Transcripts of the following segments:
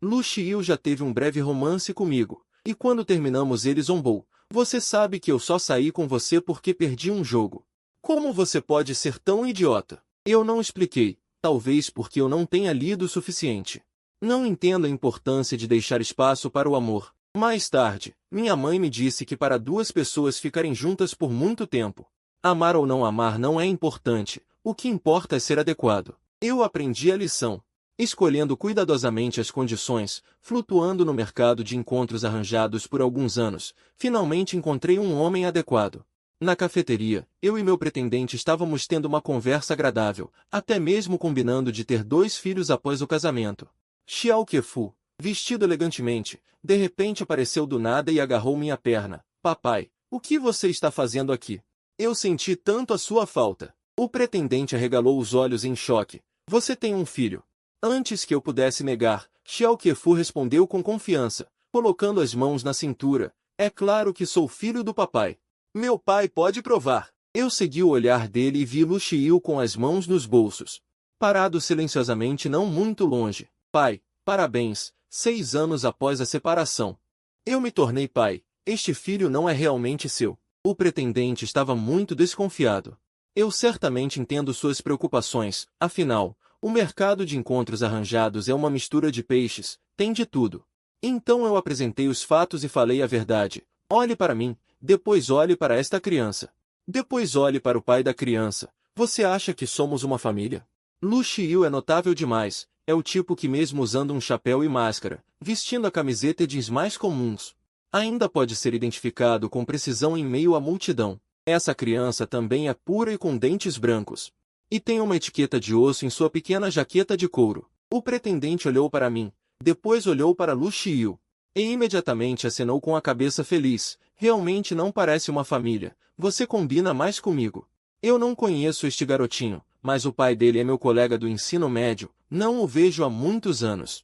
Lu Xiu já teve um breve romance comigo, e quando terminamos ele zombou. Você sabe que eu só saí com você porque perdi um jogo. Como você pode ser tão idiota? Eu não expliquei, talvez porque eu não tenha lido o suficiente. Não entendo a importância de deixar espaço para o amor. Mais tarde, minha mãe me disse que para duas pessoas ficarem juntas por muito tempo, amar ou não amar não é importante, o que importa é ser adequado. Eu aprendi a lição. Escolhendo cuidadosamente as condições, flutuando no mercado de encontros arranjados por alguns anos, finalmente encontrei um homem adequado. Na cafeteria, eu e meu pretendente estávamos tendo uma conversa agradável, até mesmo combinando de ter 2 filhos após o casamento. Xiao Kefu, vestido elegantemente, de repente apareceu do nada e agarrou minha perna. Papai, o que você está fazendo aqui? Eu senti tanto a sua falta. O pretendente arregalou os olhos em choque. Você tem um filho. Antes que eu pudesse negar, Xiao Kefu respondeu com confiança, colocando as mãos na cintura. É claro que sou filho do papai. Meu pai pode provar. Eu segui o olhar dele e vi Lu Xiu com as mãos nos bolsos. Parado silenciosamente não muito longe. Pai, parabéns, 6 anos após a separação. Eu me tornei pai. Este filho não é realmente seu. O pretendente estava muito desconfiado. Eu certamente entendo suas preocupações, afinal, o mercado de encontros arranjados é uma mistura de peixes, tem de tudo. Então eu apresentei os fatos e falei a verdade. Olhe para mim, depois olhe para esta criança. Depois olhe para o pai da criança. Você acha que somos uma família? Lu Xiu é notável demais, é o tipo que mesmo usando um chapéu e máscara, vestindo a camiseta e jeans mais comuns, ainda pode ser identificado com precisão em meio à multidão. Essa criança também é pura e com dentes brancos. E tem uma etiqueta de osso em sua pequena jaqueta de couro. O pretendente olhou para mim, depois olhou para Lu Xiu, e imediatamente acenou com a cabeça feliz. Realmente não parece uma família, você combina mais comigo. Eu não conheço este garotinho, mas o pai dele é meu colega do ensino médio, não o vejo há muitos anos.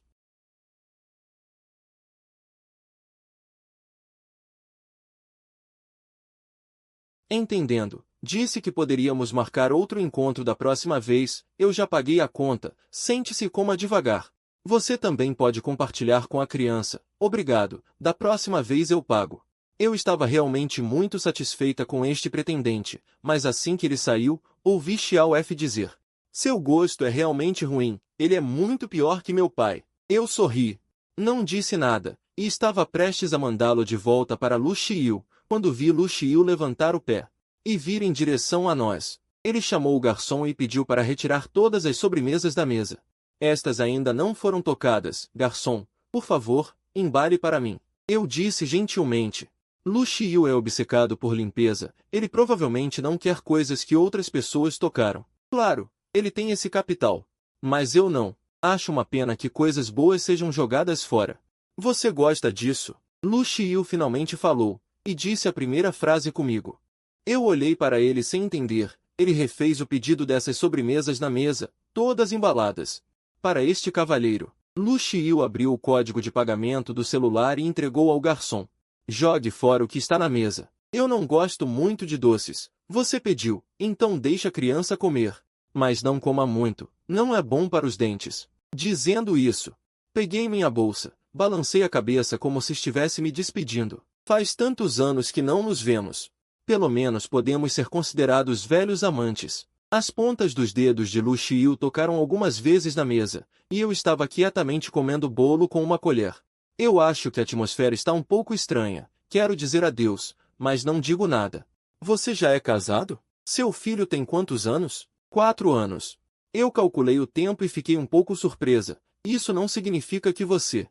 Entendendo, disse que poderíamos marcar outro encontro da próxima vez. Eu já paguei a conta, sente-se e coma devagar. Você também pode compartilhar com a criança. Obrigado, da próxima vez eu pago. Eu estava realmente muito satisfeita com este pretendente, mas assim que ele saiu, ouvi Xiao F dizer: seu gosto é realmente ruim, ele é muito pior que meu pai. Eu sorri. Não disse nada, e estava prestes a mandá-lo de volta para Lu Xiu, quando vi Lu Xiu levantar o pé e vir em direção a nós. Ele chamou o garçom e pediu para retirar todas as sobremesas da mesa. Estas ainda não foram tocadas. Garçom, por favor, embale para mim. Eu disse gentilmente. Lu Xiu é obcecado por limpeza, ele provavelmente não quer coisas que outras pessoas tocaram. Claro, ele tem esse capital. Mas eu não. Acho uma pena que coisas boas sejam jogadas fora. Você gosta disso? Lu Xiu finalmente falou, e disse a primeira frase comigo. Eu olhei para ele sem entender. Ele refez o pedido dessas sobremesas na mesa, todas embaladas. Para este cavalheiro. Lu Xiu abriu o código de pagamento do celular e entregou ao garçom. Jogue fora o que está na mesa. Eu não gosto muito de doces. Você pediu, então deixe a criança comer. Mas não coma muito, não é bom para os dentes. Dizendo isso, peguei minha bolsa, balancei a cabeça como se estivesse me despedindo. Faz tantos anos que não nos vemos. Pelo menos podemos ser considerados velhos amantes. As pontas dos dedos de Lu Xiu tocaram algumas vezes na mesa, e eu estava quietamente comendo bolo com uma colher. Eu acho que a atmosfera está um pouco estranha. Quero dizer adeus, mas não digo nada. Você já é casado? Seu filho tem quantos anos? 4 anos. Eu calculei o tempo e fiquei um pouco surpresa. Isso não significa que você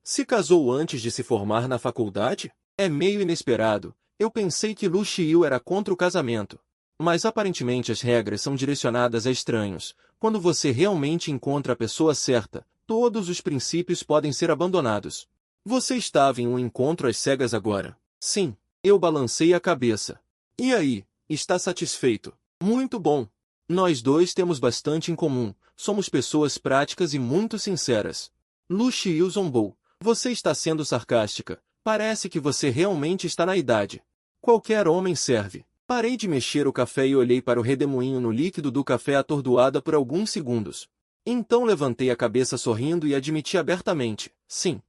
se casou antes de se formar na faculdade? É meio inesperado. Eu pensei que Lu Xiu era contra o casamento. Mas aparentemente as regras são direcionadas a estranhos. Quando você realmente encontra a pessoa certa, todos os princípios podem ser abandonados. Você estava em um encontro às cegas agora? Sim, eu balancei a cabeça. E aí, está satisfeito? Muito bom. Nós dois temos bastante em comum, somos pessoas práticas e muito sinceras. Lu Xiu zombou. Você está sendo sarcástica. Parece que você realmente está na idade. Qualquer homem serve. Parei de mexer o café e olhei para o redemoinho no líquido do café atordoada por alguns segundos. Então levantei a cabeça sorrindo e admiti abertamente. Sim.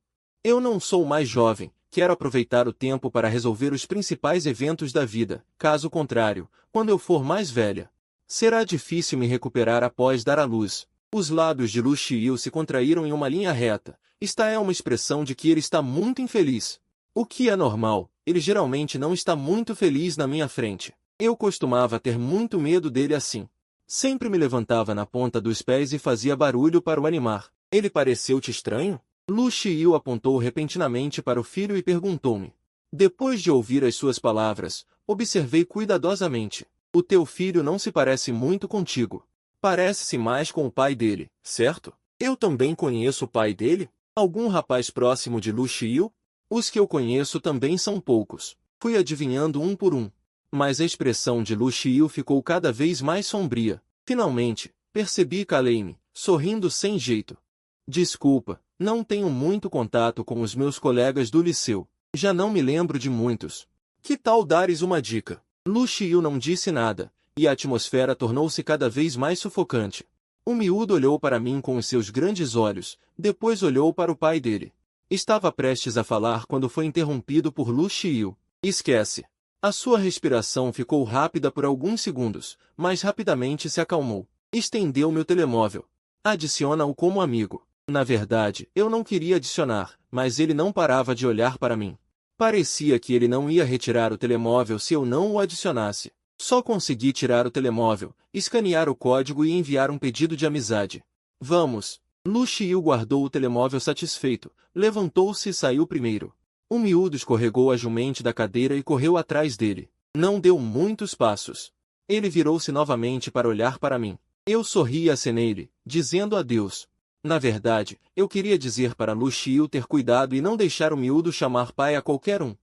Eu não sou mais jovem, quero aproveitar o tempo para resolver os principais eventos da vida, caso contrário, quando eu for mais velha. Será difícil me recuperar após dar à luz. Os lábios de Lu Xiu se contraíram em uma linha reta. Esta é uma expressão de que ele está muito infeliz. O que é normal, ele geralmente não está muito feliz na minha frente. Eu costumava ter muito medo dele assim. Sempre me levantava na ponta dos pés e fazia barulho para o animar. Ele pareceu-te estranho? Lu Xiu apontou repentinamente para o filho e perguntou-me. Depois de ouvir as suas palavras, observei cuidadosamente. O teu filho não se parece muito contigo. Parece-se mais com o pai dele, certo? Eu também conheço o pai dele? Algum rapaz próximo de Lu Xiu? Os que eu conheço também são poucos. Fui adivinhando um por um. Mas a expressão de Lu Xiu ficou cada vez mais sombria. Finalmente, percebi e calei-me, sorrindo sem jeito. Desculpa, não tenho muito contato com os meus colegas do liceu. Já não me lembro de muitos. Que tal dares uma dica? Lu Xiu não disse nada, e a atmosfera tornou-se cada vez mais sufocante. O miúdo olhou para mim com os seus grandes olhos, depois olhou para o pai dele. Estava prestes a falar quando foi interrompido por Lu Xiu. Esquece. A sua respiração ficou rápida por alguns segundos, mas rapidamente se acalmou. Estendeu meu telemóvel. Adiciona-o como amigo. Na verdade, eu não queria adicionar, mas ele não parava de olhar para mim. Parecia que ele não ia retirar o telemóvel se eu não o adicionasse. Só consegui tirar o telemóvel, escanear o código e enviar um pedido de amizade. Vamos. Lu Xiu guardou o telemóvel satisfeito, levantou-se e saiu primeiro. O miúdo escorregou a jumente da cadeira e correu atrás dele. Não deu muitos passos. Ele virou-se novamente para olhar para mim. Eu sorri e acenei-lhe, dizendo adeus. Na verdade, eu queria dizer para Lu Xiu ter cuidado e não deixar o miúdo chamar pai a qualquer um.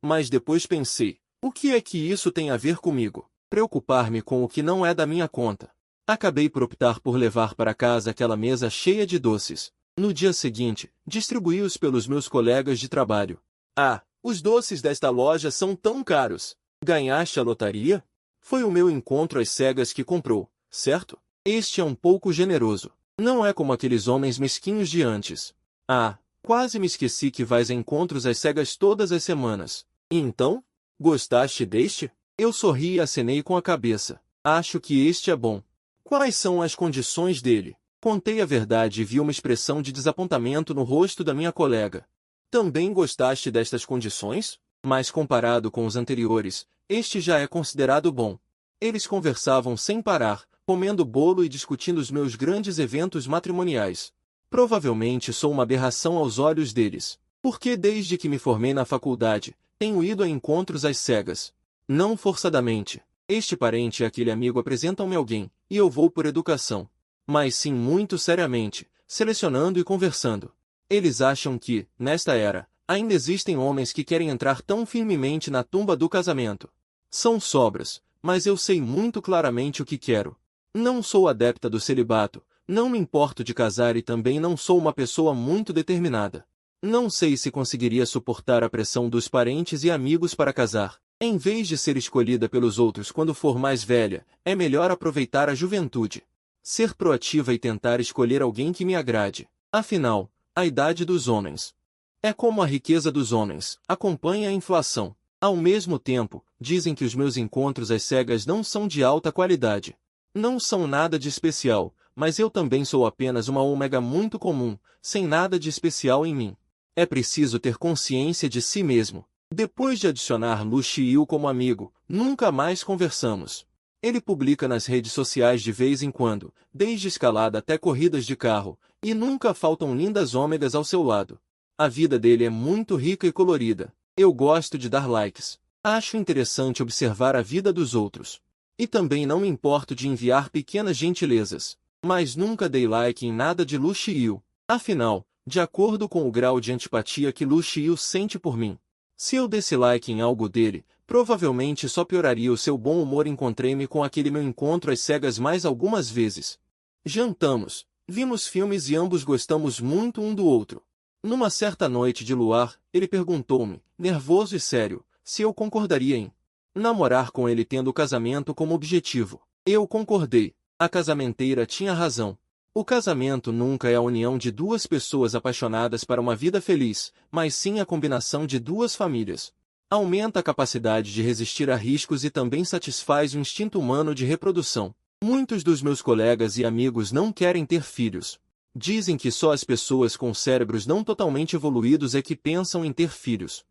Mas depois pensei, o que é que isso tem a ver comigo? Preocupar-me com o que não é da minha conta. Acabei por optar por levar para casa aquela mesa cheia de doces. No dia seguinte, distribuí-os pelos meus colegas de trabalho. Ah, os doces desta loja são tão caros. Ganhaste a lotaria? Foi o meu encontro às cegas que comprou, certo? Este é um pouco generoso. Não é como aqueles homens mesquinhos de antes. Ah, quase me esqueci que vais a encontros às cegas todas as semanas. E então? Gostaste deste? Eu sorri e acenei com a cabeça. Acho que este é bom. Quais são as condições dele? Contei a verdade e vi uma expressão de desapontamento no rosto da minha colega. Também gostaste destas condições? Mas comparado com os anteriores, este já é considerado bom. Eles conversavam sem parar, comendo bolo e discutindo os meus grandes eventos matrimoniais. Provavelmente sou uma aberração aos olhos deles, porque desde que me formei na faculdade, tenho ido a encontros às cegas. Não forçadamente. Este parente e aquele amigo apresentam-me alguém, e eu vou por educação. Mas sim muito seriamente, selecionando e conversando. Eles acham que, nesta era, ainda existem homens que querem entrar tão firmemente na tumba do casamento. São sobras, mas eu sei muito claramente o que quero. Não sou adepta do celibato, não me importo de casar e também não sou uma pessoa muito determinada. Não sei se conseguiria suportar a pressão dos parentes e amigos para casar. Em vez de ser escolhida pelos outros quando for mais velha, é melhor aproveitar a juventude. Ser proativa e tentar escolher alguém que me agrade. Afinal, a idade dos homens é como a riqueza dos homens, acompanha a inflação. Ao mesmo tempo, dizem que os meus encontros às cegas não são de alta qualidade. Não são nada de especial, mas eu também sou apenas uma ômega muito comum, sem nada de especial em mim. É preciso ter consciência de si mesmo. Depois de adicionar Lu Xiu como amigo, nunca mais conversamos. Ele publica nas redes sociais de vez em quando, desde escalada até corridas de carro, e nunca faltam lindas ômegas ao seu lado. A vida dele é muito rica e colorida. Eu gosto de dar likes. Acho interessante observar a vida dos outros. E também não me importo de enviar pequenas gentilezas. Mas nunca dei like em nada de Lu Xiu. Afinal, de acordo com o grau de antipatia que Lu Xiu sente por mim, se eu desse like em algo dele, provavelmente só pioraria o seu bom humor. Encontrei-me com aquele meu encontro às cegas mais algumas vezes. Jantamos, vimos filmes e ambos gostamos muito um do outro. Numa certa noite de luar, ele perguntou-me, nervoso e sério, se eu concordaria em namorar com ele tendo o casamento como objetivo. Eu concordei. A casamenteira tinha razão. O casamento nunca é a união de duas pessoas apaixonadas para uma vida feliz, mas sim a combinação de duas famílias. Aumenta a capacidade de resistir a riscos e também satisfaz o instinto humano de reprodução. Muitos dos meus colegas e amigos não querem ter filhos. Dizem que só as pessoas com cérebros não totalmente evoluídos é que pensam em ter filhos.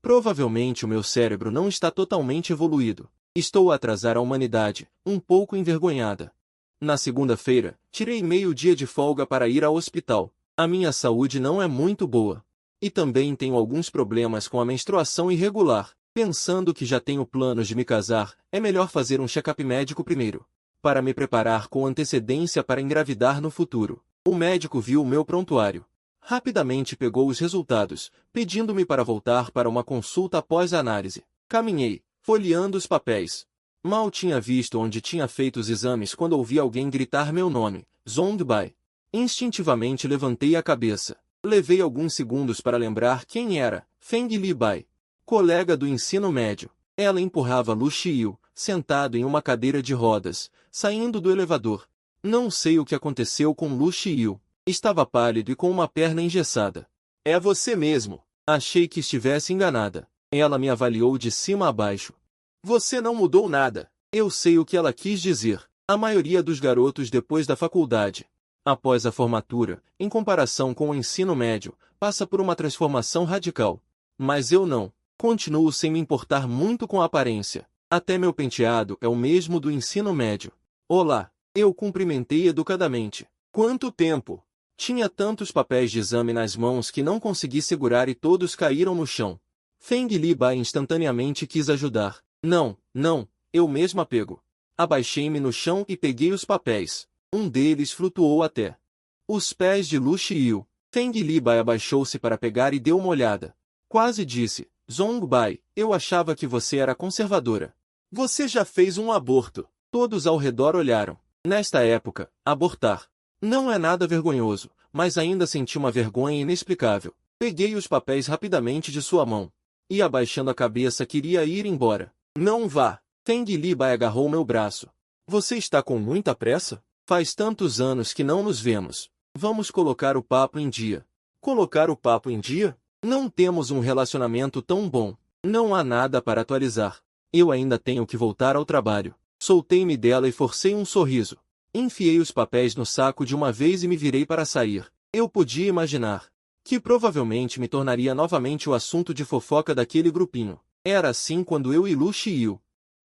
Provavelmente o meu cérebro não está totalmente evoluído. Estou a atrasar a humanidade, um pouco envergonhada. Na segunda-feira, tirei meio dia de folga para ir ao hospital. A minha saúde não é muito boa. E também tenho alguns problemas com a menstruação irregular. Pensando que já tenho planos de me casar, é melhor fazer um check-up médico primeiro, para me preparar com antecedência para engravidar no futuro. O médico viu o meu prontuário. Rapidamente pegou os resultados, pedindo-me para voltar para uma consulta após a análise. Caminhei, folheando os papéis. Mal tinha visto onde tinha feito os exames quando ouvi alguém gritar meu nome, Zongbai. Instintivamente levantei a cabeça. Levei alguns segundos para lembrar quem era, Feng Li Bai, colega do ensino médio. Ela empurrava Lu Xiyu, sentado em uma cadeira de rodas, saindo do elevador. Não sei o que aconteceu com Lu Xiyu. Estava pálido e com uma perna engessada. É você mesmo. Achei que estivesse enganada. Ela me avaliou de cima a baixo. Você não mudou nada. Eu sei o que ela quis dizer. A maioria dos garotos depois da faculdade, após a formatura, em comparação com o ensino médio, passa por uma transformação radical. Mas eu não. Continuo sem me importar muito com a aparência. Até meu penteado é o mesmo do ensino médio. Olá. Eu cumprimentei educadamente. Quanto tempo? Tinha tantos papéis de exame nas mãos que não consegui segurar e todos caíram no chão. Feng Li Bai instantaneamente quis ajudar. Não, eu mesma pego. Abaixei-me no chão e peguei os papéis. Um deles flutuou até os pés de Lu Xiyu. Feng Li Bai abaixou-se para pegar e deu uma olhada. Quase disse, Zongbai, eu achava que você era conservadora. Você já fez um aborto. Todos ao redor olharam. Nesta época, abortar não é nada vergonhoso, mas ainda senti uma vergonha inexplicável. Peguei os papéis rapidamente de sua mão. E abaixando a cabeça queria ir embora. Não vá. Feng Li Bai agarrou meu braço. Você está com muita pressa? Faz tantos anos que não nos vemos. Vamos colocar o papo em dia. Colocar o papo em dia? Não temos um relacionamento tão bom. Não há nada para atualizar. Eu ainda tenho que voltar ao trabalho. Soltei-me dela e forcei um sorriso. Enfiei os papéis no saco de uma vez e me virei para sair. Eu podia imaginar que provavelmente me tornaria novamente o assunto de fofoca daquele grupinho. Era assim quando eu e Lu Xiyu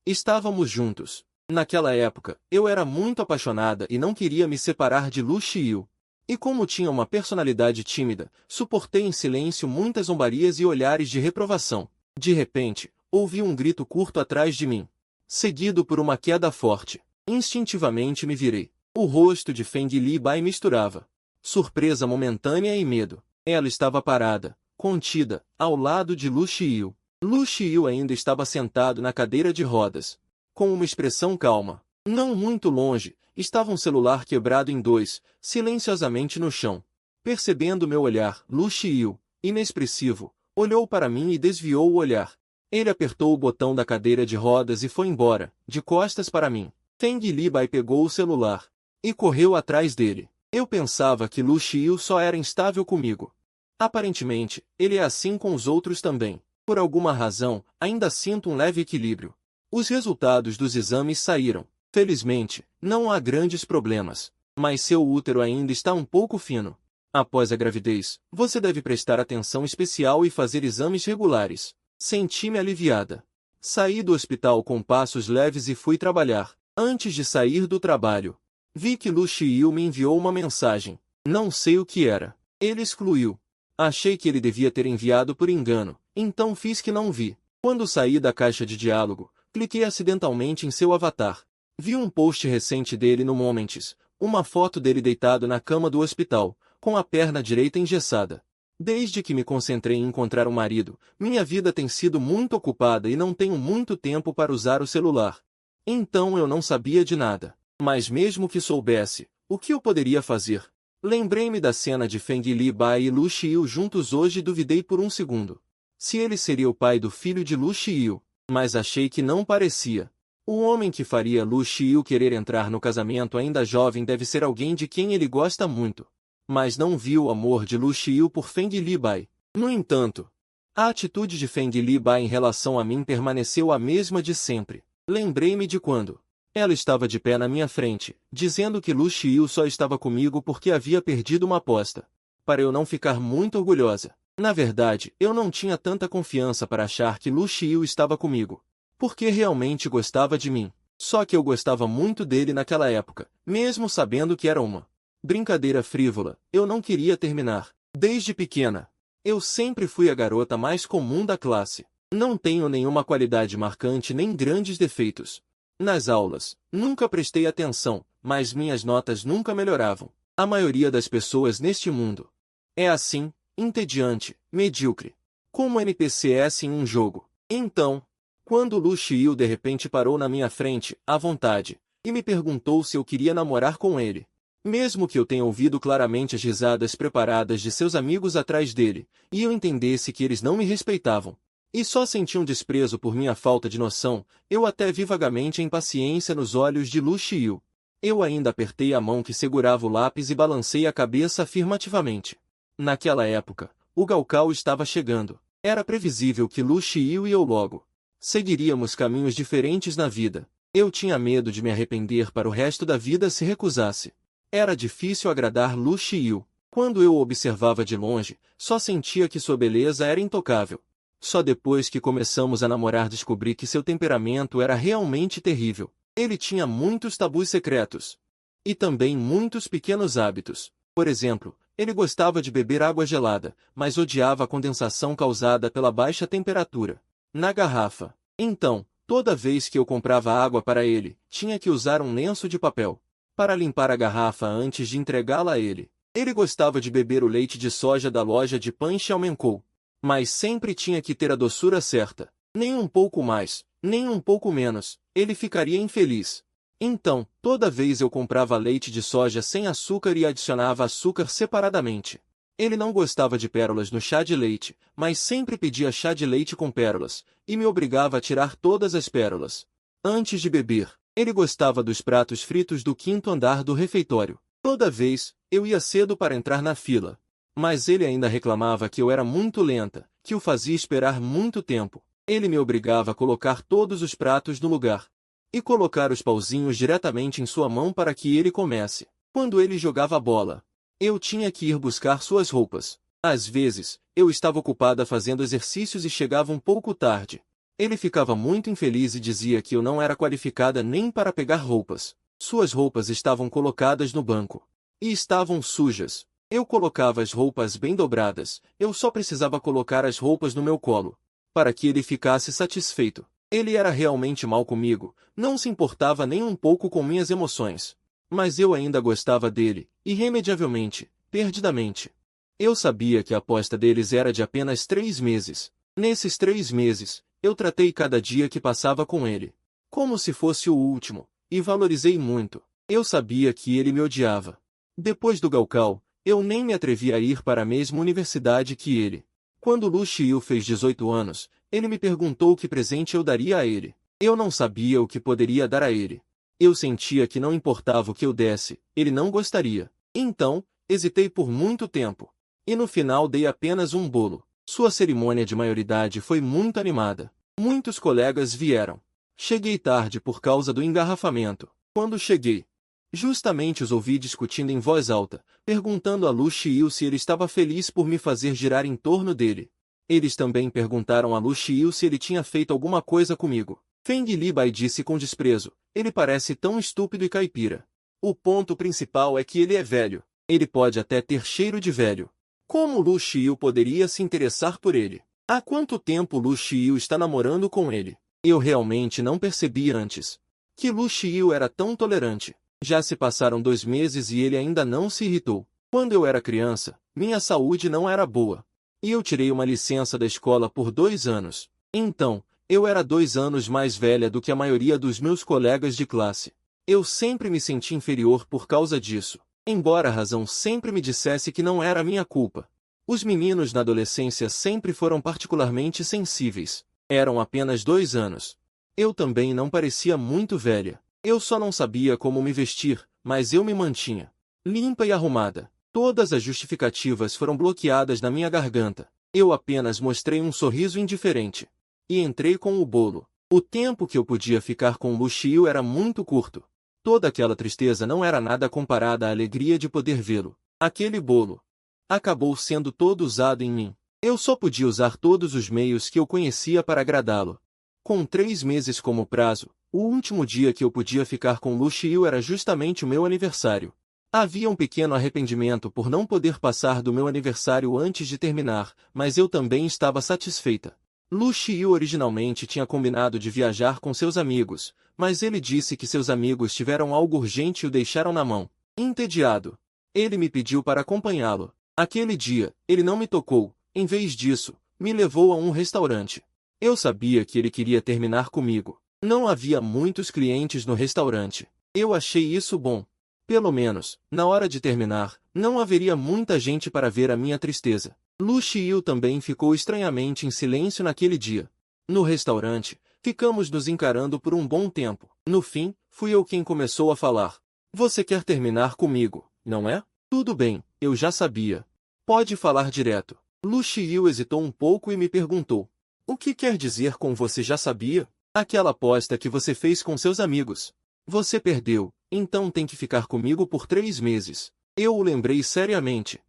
estávamos juntos. Naquela época, eu era muito apaixonada e não queria me separar de Lu Xiyu. E como tinha uma personalidade tímida, suportei em silêncio muitas zombarias e olhares de reprovação. De repente, ouvi um grito curto atrás de mim, seguido por uma queda forte. Instintivamente me virei. O rosto de Feng Li Bai misturava surpresa momentânea e medo. Ela estava parada, contida, ao lado de Lu Xiyu. Lu Xiyu ainda estava sentado na cadeira de rodas, com uma expressão calma. Não muito longe, estava um celular quebrado em dois, silenciosamente no chão. Percebendo meu olhar, Lu Xiyu, inexpressivo, olhou para mim e desviou o olhar. Ele apertou o botão da cadeira de rodas e foi embora, de costas para mim. Feng Li Bai pegou o celular e correu atrás dele. Eu pensava que Lu Xiyu só era instável comigo. Aparentemente, ele é assim com os outros também. Por alguma razão, ainda sinto um leve equilíbrio. Os resultados dos exames saíram. Felizmente, não há grandes problemas. Mas seu útero ainda está um pouco fino. Após a gravidez, você deve prestar atenção especial e fazer exames regulares. Senti-me aliviada. Saí do hospital com passos leves e fui trabalhar. Antes de sair do trabalho, vi que Lu Xiyu me enviou uma mensagem. Não sei o que era. Ele excluiu. Achei que ele devia ter enviado por engano, então fiz que não vi. Quando saí da caixa de diálogo, cliquei acidentalmente em seu avatar. Vi um post recente dele no Moments, uma foto dele deitado na cama do hospital, com a perna direita engessada. Desde que me concentrei em encontrar um marido, minha vida tem sido muito ocupada e não tenho muito tempo para usar o celular. Então eu não sabia de nada. Mas mesmo que soubesse, o que eu poderia fazer? Lembrei-me da cena de Feng Li Bai e Lu Xiyu juntos hoje e duvidei por um segundo se ele seria o pai do filho de Lu Xiyu, mas achei que não parecia. O homem que faria Lu Xiu querer entrar no casamento ainda jovem deve ser alguém de quem ele gosta muito. Mas não viu o amor de Lu Xiu por Feng Libai. No entanto, a atitude de Feng Libai em relação a mim permaneceu a mesma de sempre. Lembrei-me de quando ela estava de pé na minha frente, dizendo que Lu Xiu só estava comigo porque havia perdido uma aposta. Para eu não ficar muito orgulhosa. Na verdade, eu não tinha tanta confiança para achar que Lu Xiu estava comigo. Porque realmente gostava de mim. Só que eu gostava muito dele naquela época, mesmo sabendo que era uma brincadeira frívola. Eu não queria terminar. Desde pequena, eu sempre fui a garota mais comum da classe. Não tenho nenhuma qualidade marcante nem grandes defeitos. Nas aulas, nunca prestei atenção, mas minhas notas nunca melhoravam. A maioria das pessoas neste mundo é assim, entediante, medíocre. Como NPCs em um jogo. Então, quando Lu Xiu de repente parou na minha frente, à vontade, e me perguntou se eu queria namorar com ele. Mesmo que eu tenha ouvido claramente as risadas preparadas de seus amigos atrás dele, e eu entendesse que eles não me respeitavam, e só sentiam desprezo por minha falta de noção, eu até vi vagamente a impaciência nos olhos de Lu Xiu. Eu ainda apertei a mão que segurava o lápis e balancei a cabeça afirmativamente. Naquela época, o Gaokao estava chegando. Era previsível que Lu Xiu e eu logo seguiríamos caminhos diferentes na vida. Eu tinha medo de me arrepender para o resto da vida se recusasse. Era difícil agradar Lu Xiu. Quando eu o observava de longe, só sentia que sua beleza era intocável. Só depois que começamos a namorar descobri que seu temperamento era realmente terrível. Ele tinha muitos tabus secretos. E também muitos pequenos hábitos. Por exemplo, ele gostava de beber água gelada, mas odiava a condensação causada pela baixa temperatura na garrafa. Então, toda vez que eu comprava água para ele, tinha que usar um lenço de papel para limpar a garrafa antes de entregá-la a ele. Ele gostava de beber o leite de soja da loja de Pan Xiaomenkou, mas sempre tinha que ter a doçura certa. Nem um pouco mais, nem um pouco menos, ele ficaria infeliz. Então, toda vez eu comprava leite de soja sem açúcar e adicionava açúcar separadamente. Ele não gostava de pérolas no chá de leite, mas sempre pedia chá de leite com pérolas, e me obrigava a tirar todas as pérolas antes de beber. Ele gostava dos pratos fritos do quinto andar do refeitório. Toda vez, eu ia cedo para entrar na fila. Mas ele ainda reclamava que eu era muito lenta, que o fazia esperar muito tempo. Ele me obrigava a colocar todos os pratos no lugar e colocar os pauzinhos diretamente em sua mão para que ele comesse. Quando ele jogava a bola, eu tinha que ir buscar suas roupas. Às vezes, eu estava ocupada fazendo exercícios e chegava um pouco tarde. Ele ficava muito infeliz e dizia que eu não era qualificada nem para pegar roupas. Suas roupas estavam colocadas no banco e estavam sujas. Eu colocava as roupas bem dobradas, eu só precisava colocar as roupas no meu colo para que ele ficasse satisfeito. Ele era realmente mal comigo, não se importava nem um pouco com minhas emoções. Mas eu ainda gostava dele, irremediavelmente, perdidamente. Eu sabia que a aposta deles era de apenas 3 meses. Nesses 3 meses, eu tratei cada dia que passava com ele como se fosse o último, e valorizei muito. Eu sabia que ele me odiava. Depois do Gaokao, eu nem me atrevi a ir para a mesma universidade que ele. Quando Lu Xiu fez 18 anos, ele me perguntou que presente eu daria a ele. Eu não sabia o que poderia dar a ele. Eu sentia que não importava o que eu desse, ele não gostaria. Então, hesitei por muito tempo. E no final dei apenas um bolo. Sua cerimônia de maioridade foi muito animada. Muitos colegas vieram. Cheguei tarde por causa do engarrafamento. Quando cheguei, justamente os ouvi discutindo em voz alta, perguntando a Lu Xiu se ele estava feliz por me fazer girar em torno dele. Eles também perguntaram a Lu Xiu se ele tinha feito alguma coisa comigo. Feng Libai disse com desprezo, ele parece tão estúpido e caipira. O ponto principal é que ele é velho. Ele pode até ter cheiro de velho. Como Lu Xiu poderia se interessar por ele? Há quanto tempo Lu Xiu está namorando com ele? Eu realmente não percebi antes que Lu Xiu era tão tolerante. Já se passaram 2 meses e ele ainda não se irritou. Quando eu era criança, minha saúde não era boa. E eu tirei uma licença da escola por 2 anos. Então, eu era 2 anos mais velha do que a maioria dos meus colegas de classe. Eu sempre me senti inferior por causa disso. Embora a razão sempre me dissesse que não era minha culpa. Os meninos na adolescência sempre foram particularmente sensíveis. Eram apenas 2 anos. Eu também não parecia muito velha. Eu só não sabia como me vestir, mas eu me mantinha limpa e arrumada. Todas as justificativas foram bloqueadas na minha garganta. Eu apenas mostrei um sorriso indiferente. E entrei com o bolo. O tempo que eu podia ficar com Lucio era muito curto. Toda aquela tristeza não era nada comparada à alegria de poder vê-lo. Aquele bolo acabou sendo todo usado em mim. Eu só podia usar todos os meios que eu conhecia para agradá-lo. Com 3 meses como prazo, o último dia que eu podia ficar com Lucio era justamente o meu aniversário. Havia um pequeno arrependimento por não poder passar do meu aniversário antes de terminar, mas eu também estava satisfeita. Lucio originalmente tinha combinado de viajar com seus amigos, mas ele disse que seus amigos tiveram algo urgente e o deixaram na mão. Entediado, ele me pediu para acompanhá-lo. Aquele dia, ele não me tocou, em vez disso, me levou a um restaurante. Eu sabia que ele queria terminar comigo. Não havia muitos clientes no restaurante. Eu achei isso bom. Pelo menos, na hora de terminar, não haveria muita gente para ver a minha tristeza. Lucio também ficou estranhamente em silêncio naquele dia. No restaurante, ficamos nos encarando por um bom tempo. No fim, fui eu quem começou a falar. Você quer terminar comigo, não é? Tudo bem, eu já sabia. Pode falar direto. Lucio hesitou um pouco e me perguntou. O que quer dizer com você já sabia? Aquela aposta que você fez com seus amigos. Você perdeu, então tem que ficar comigo por 3 meses. Eu o lembrei seriamente.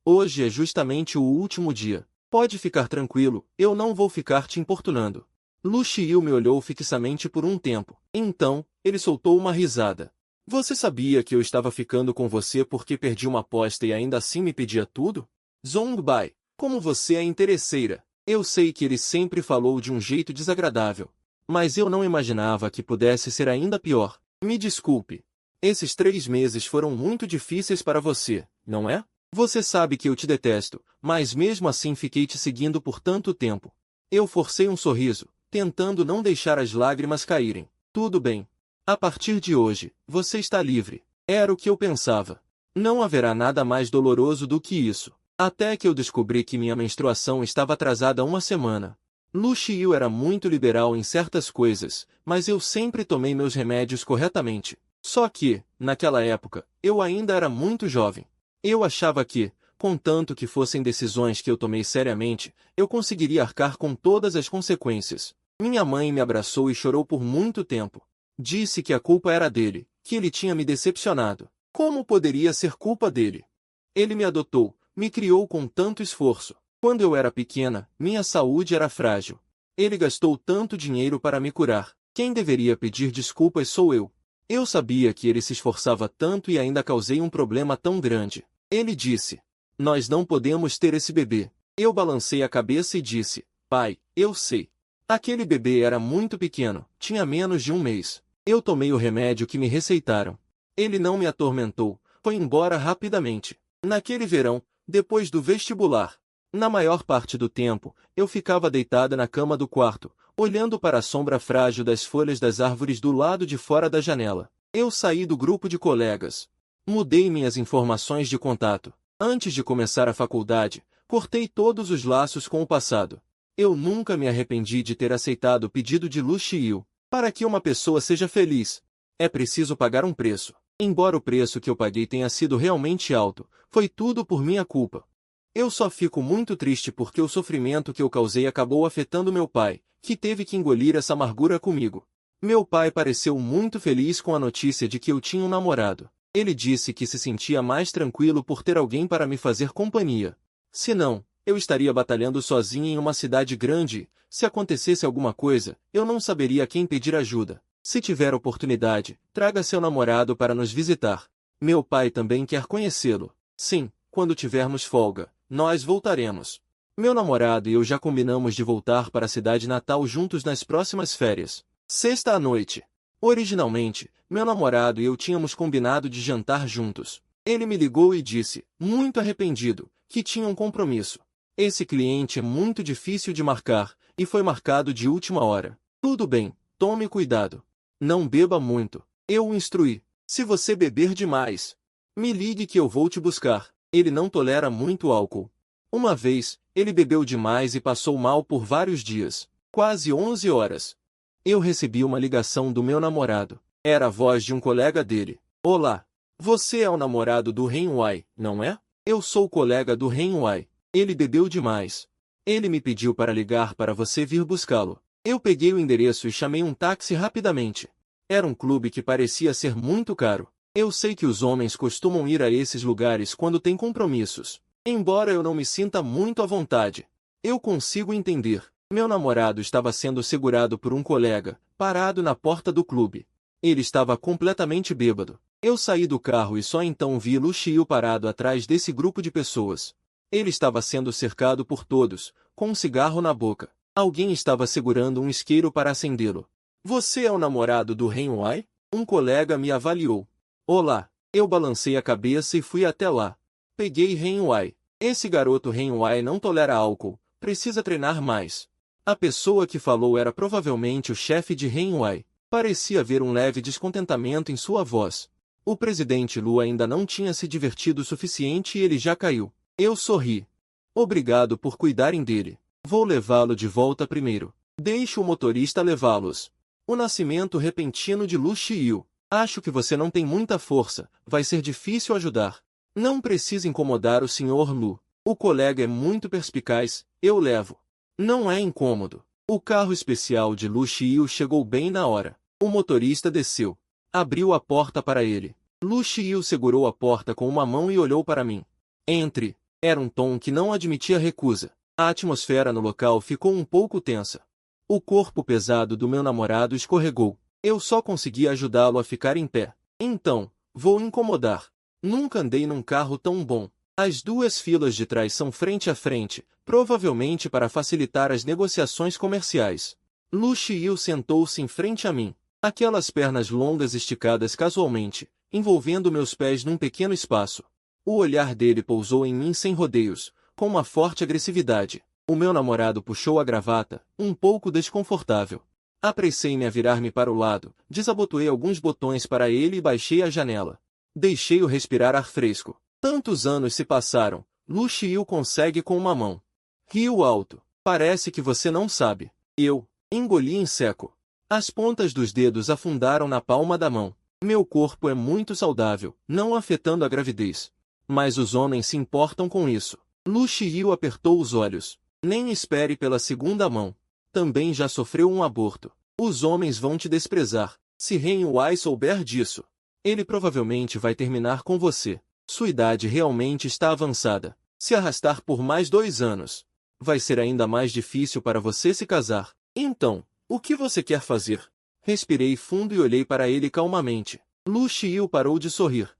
Hoje é justamente o último dia. Pode ficar tranquilo, eu não vou ficar te importunando. Lucio me olhou fixamente por um tempo. Então, ele soltou uma risada. Você sabia que eu estava ficando com você porque perdi uma aposta e ainda assim me pedia tudo? Zongbai, como você é interesseira. Eu sei que ele sempre falou de um jeito desagradável. Mas eu não imaginava que pudesse ser ainda pior. Me desculpe. Esses 3 meses foram muito difíceis para você, não é? Você sabe que eu te detesto, mas mesmo assim fiquei te seguindo por tanto tempo. Eu forcei um sorriso, tentando não deixar as lágrimas caírem. Tudo bem. A partir de hoje, você está livre. Era o que eu pensava. Não haverá nada mais doloroso do que isso. Até que eu descobri que minha menstruação estava atrasada 1 semana. Lucio era muito liberal em certas coisas, mas eu sempre tomei meus remédios corretamente. Só que, naquela época, eu ainda era muito jovem. Eu achava que, contanto que fossem decisões que eu tomei seriamente, eu conseguiria arcar com todas as consequências. Minha mãe me abraçou e chorou por muito tempo. Disse que a culpa era dele, que ele tinha me decepcionado. Como poderia ser culpa dele? Ele me adotou, me criou com tanto esforço. Quando eu era pequena, minha saúde era frágil. Ele gastou tanto dinheiro para me curar. Quem deveria pedir desculpas sou eu. Eu sabia que ele se esforçava tanto e ainda causei um problema tão grande. Ele disse: nós não podemos ter esse bebê. Eu balancei a cabeça e disse: pai, eu sei. Aquele bebê era muito pequeno, tinha menos de 1 mês. Eu tomei o remédio que me receitaram. Ele não me atormentou, foi embora rapidamente. Naquele verão, depois do vestibular, na maior parte do tempo, eu ficava deitada na cama do quarto, olhando para a sombra frágil das folhas das árvores do lado de fora da janela. Eu saí do grupo de colegas. Mudei minhas informações de contato. Antes de começar a faculdade, cortei todos os laços com o passado. Eu nunca me arrependi de ter aceitado o pedido de Lucio. Para que uma pessoa seja feliz, é preciso pagar um preço. Embora o preço que eu paguei tenha sido realmente alto, foi tudo por minha culpa. Eu só fico muito triste porque o sofrimento que eu causei acabou afetando meu pai, que teve que engolir essa amargura comigo. Meu pai pareceu muito feliz com a notícia de que eu tinha um namorado. Ele disse que se sentia mais tranquilo por ter alguém para me fazer companhia. Se não, eu estaria batalhando sozinha em uma cidade grande. Se acontecesse alguma coisa, eu não saberia a quem pedir ajuda. Se tiver oportunidade, traga seu namorado para nos visitar. Meu pai também quer conhecê-lo. Sim, quando tivermos folga, nós voltaremos. Meu namorado e eu já combinamos de voltar para a cidade natal juntos nas próximas férias. Sexta à noite. Originalmente, meu namorado e eu tínhamos combinado de jantar juntos. Ele me ligou e disse, muito arrependido, que tinha um compromisso. Esse cliente é muito difícil de marcar, e foi marcado de última hora. Tudo bem, tome cuidado. Não beba muito. Eu o instruí. Se você beber demais, me ligue que eu vou te buscar. Ele não tolera muito álcool. Uma vez, ele bebeu demais e passou mal por vários dias. Quase 11 horas. Eu recebi uma ligação do meu namorado. Era a voz de um colega dele. Olá. Você é o namorado do Renwai, não é? Eu sou o colega do Renwai. Ele bebeu demais. Ele me pediu para ligar para você vir buscá-lo. Eu peguei o endereço e chamei um táxi rapidamente. Era um clube que parecia ser muito caro. Eu sei que os homens costumam ir a esses lugares quando têm compromissos. Embora eu não me sinta muito à vontade. Eu consigo entender. Meu namorado estava sendo segurado por um colega, parado na porta do clube. Ele estava completamente bêbado. Eu saí do carro e só então vi Lucio parado atrás desse grupo de pessoas. Ele estava sendo cercado por todos, com um cigarro na boca. Alguém estava segurando um isqueiro para acendê-lo. Você é o namorado do Renwai? Um colega me avaliou. Olá. Eu balancei a cabeça e fui até lá. Peguei Renwai. Esse garoto Renwai não tolera álcool, precisa treinar mais. A pessoa que falou era provavelmente o chefe de Renwai. Parecia haver um leve descontentamento em sua voz. O presidente Lu ainda não tinha se divertido o suficiente e ele já caiu. Eu sorri. Obrigado por cuidarem dele. Vou levá-lo de volta primeiro. Deixe o motorista levá-los. O nascimento repentino de Lu Xiu. Acho que você não tem muita força, vai ser difícil ajudar. Não precisa incomodar o Sr. Lu. O colega é muito perspicaz, eu levo. Não é incômodo. O carro especial de Lu Xiu chegou bem na hora. O motorista desceu. Abriu a porta para ele. Lu Xiu segurou a porta com uma mão e olhou para mim. Entre. Era um tom que não admitia recusa. A atmosfera no local ficou um pouco tensa. O corpo pesado do meu namorado escorregou. Eu só consegui ajudá-lo a ficar em pé. Então, vou incomodar. Nunca andei num carro tão bom. As duas filas de trás são frente a frente, provavelmente para facilitar as negociações comerciais. Lu Xiu sentou-se em frente a mim. Aquelas pernas longas esticadas casualmente, envolvendo meus pés num pequeno espaço. O olhar dele pousou em mim sem rodeios, com uma forte agressividade. O meu namorado puxou a gravata, um pouco desconfortável. Apressei-me a virar-me para o lado, desabotoei alguns botões para ele e baixei a janela. Deixei-o respirar ar fresco. Tantos anos se passaram, Lu Xiu consegue com uma mão. Riu alto. Parece que você não sabe. Eu engoli em seco. As pontas dos dedos afundaram na palma da mão. Meu corpo é muito saudável, não afetando a gravidez. Mas os homens se importam com isso. Lu Xiu apertou os olhos. Nem espere pela segunda mão. Também já sofreu um aborto. Os homens vão te desprezar. Se Renwai souber disso, ele provavelmente vai terminar com você. Sua idade realmente está avançada. Se arrastar por mais 2 anos, vai ser ainda mais difícil para você se casar. Então, o que você quer fazer? Respirei fundo e olhei para ele calmamente. Lu Xiu parou de sorrir.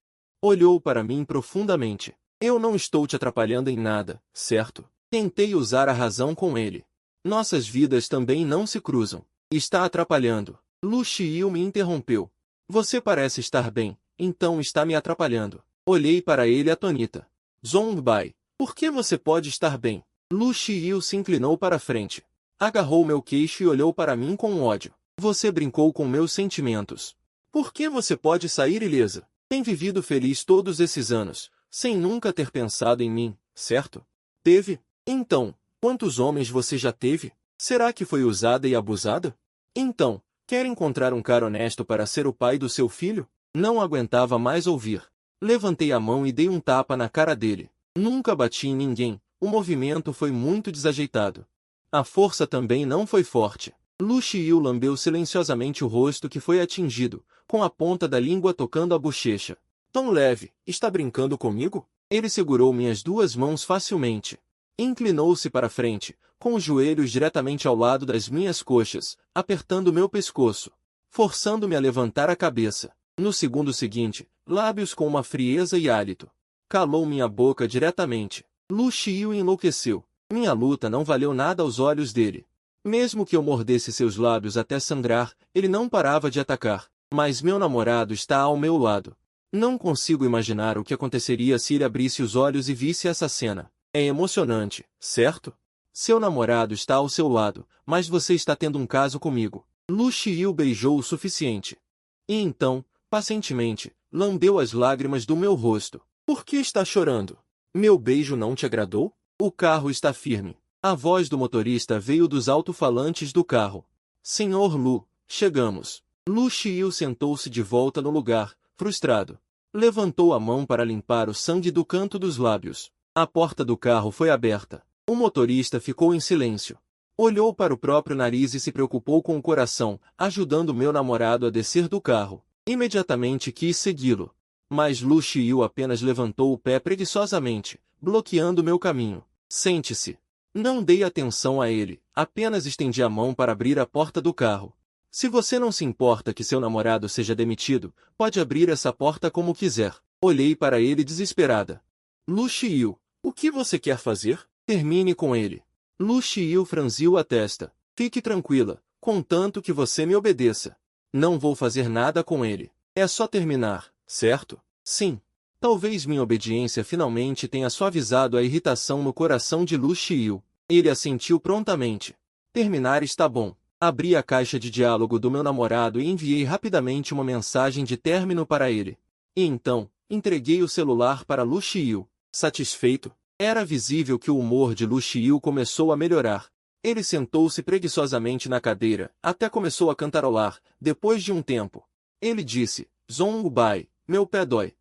Olhou para mim profundamente. Eu não estou te atrapalhando em nada, certo? Tentei usar a razão com ele. Nossas vidas também não se cruzam. Está atrapalhando. Lu Xiu me interrompeu. Você parece estar bem, então está me atrapalhando. Olhei para ele atonita. Zongbai, por que você pode estar bem? Lu Xiu se inclinou para a frente. Agarrou meu queixo e olhou para mim com ódio. Você brincou com meus sentimentos. Por que você pode sair ilesa? Tem vivido feliz todos esses anos, sem nunca ter pensado em mim, certo? Teve? Então, quantos homens você já teve? Será que foi usada e abusada? Então, quer encontrar um cara honesto para ser o pai do seu filho? Não aguentava mais ouvir. Levantei a mão e dei um tapa na cara dele. Nunca bati em ninguém, o movimento foi muito desajeitado. A força também não foi forte. Lu Xiu lambeu silenciosamente o rosto que foi atingido, com a ponta da língua tocando a bochecha. Tão leve, está brincando comigo? Ele segurou minhas 2 mãos facilmente. Inclinou-se para frente, com os joelhos diretamente ao lado das minhas coxas, apertando meu pescoço, forçando-me a levantar a cabeça. No segundo seguinte, lábios com uma frieza e hálito. Calou minha boca diretamente. Lu Xiu enlouqueceu. Minha luta não valeu nada aos olhos dele. Mesmo que eu mordesse seus lábios até sangrar, ele não parava de atacar. Mas meu namorado está ao meu lado. Não consigo imaginar o que aconteceria se ele abrisse os olhos e visse essa cena. É emocionante, certo? Seu namorado está ao seu lado, mas você está tendo um caso comigo. Lu Xiu beijou o suficiente. E então, pacientemente, lambeu as lágrimas do meu rosto. Por que está chorando? Meu beijo não te agradou? O carro está firme. A voz do motorista veio dos alto-falantes do carro. Senhor Lu, chegamos. Lu Xiu sentou-se de volta no lugar, frustrado. Levantou a mão para limpar o sangue do canto dos lábios. A porta do carro foi aberta. O motorista ficou em silêncio. Olhou para o próprio nariz e se preocupou com o coração, ajudando meu namorado a descer do carro. Imediatamente quis segui-lo. Mas Lu Xiu apenas levantou o pé preguiçosamente, bloqueando meu caminho. Sente-se. Não dei atenção a ele, apenas estendi a mão para abrir a porta do carro. Se você não se importa que seu namorado seja demitido, pode abrir essa porta como quiser. Olhei para ele desesperada. Lu Xiu, o que você quer fazer? Termine com ele. Lu Xiu franziu a testa. Fique tranquila, contanto que você me obedeça. Não vou fazer nada com ele. É só terminar, certo? Sim. Talvez minha obediência finalmente tenha suavizado a irritação no coração de Lu Xiu. Ele assentiu prontamente. Terminar está bom. Abri a caixa de diálogo do meu namorado e enviei rapidamente uma mensagem de término para ele. E então, entreguei o celular para Lu Xiu. Satisfeito, era visível que o humor de Lu Xiu começou a melhorar. Ele sentou-se preguiçosamente na cadeira, até começou a cantarolar. Depois de um tempo, ele disse, Zong Bai, meu pé dói.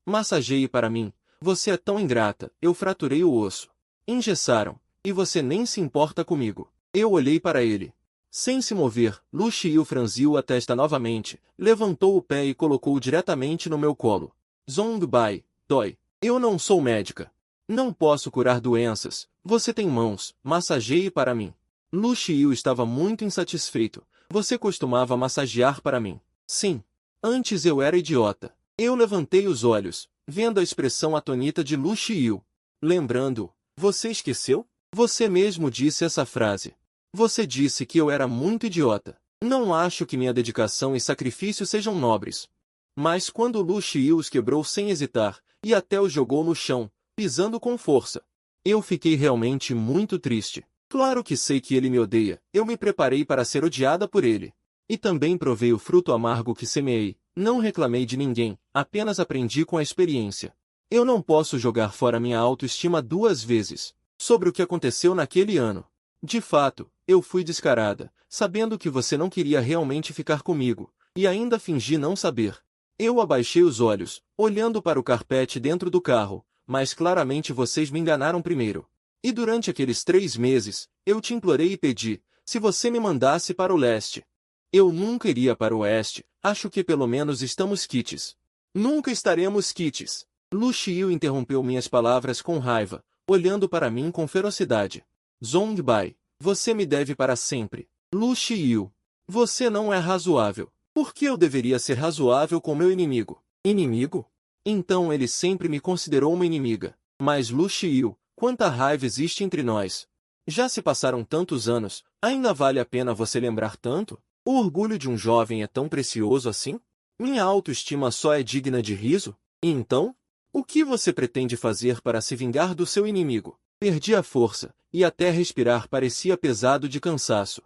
Massageie para mim, você é tão ingrata, eu fraturei o osso. Engessaram, e você nem se importa comigo. Eu olhei para ele. Sem se mover, Lu Xiu franziu a testa novamente, levantou o pé e colocou diretamente no meu colo. Zong Bai, dói. Eu não sou médica. Não posso curar doenças. Você tem mãos, massageie para mim. Lu Xiu estava muito insatisfeito. Você costumava massagear para mim. Sim. Antes eu era idiota. Eu levantei os olhos, vendo a expressão atonita de Lu Xiu. Lembrando, você esqueceu? Você mesmo disse essa frase. Você disse que eu era muito idiota. Não acho que minha dedicação e sacrifício sejam nobres. Mas quando Lu Xiu os quebrou sem hesitar, e até os jogou no chão, pisando com força, eu fiquei realmente muito triste. Claro que sei que ele me odeia, eu me preparei para ser odiada por ele. E também provei o fruto amargo que semeei, não reclamei de ninguém, apenas aprendi com a experiência. Eu não posso jogar fora minha autoestima 2 vezes, sobre o que aconteceu naquele ano. De fato, eu fui descarada, sabendo que você não queria realmente ficar comigo, e ainda fingi não saber. Eu abaixei os olhos, olhando para o carpete dentro do carro, mas claramente vocês me enganaram primeiro. E durante aqueles 3 meses, eu te implorei e pedi, se você me mandasse para o leste. Eu nunca iria para o oeste, acho que pelo menos estamos quites. Nunca estaremos quites. Lu Xiu interrompeu minhas palavras com raiva, olhando para mim com ferocidade. Zong Bai, você me deve para sempre. Lu Xiu, você não é razoável. Por que eu deveria ser razoável com meu inimigo? Inimigo? Então ele sempre me considerou uma inimiga. Mas Lu Xiu, quanta raiva existe entre nós. Já se passaram tantos anos, ainda vale a pena você lembrar tanto? O orgulho de um jovem é tão precioso assim? Minha autoestima só é digna de riso? E então? O que você pretende fazer para se vingar do seu inimigo? Perdi a força, e até respirar parecia pesado de cansaço.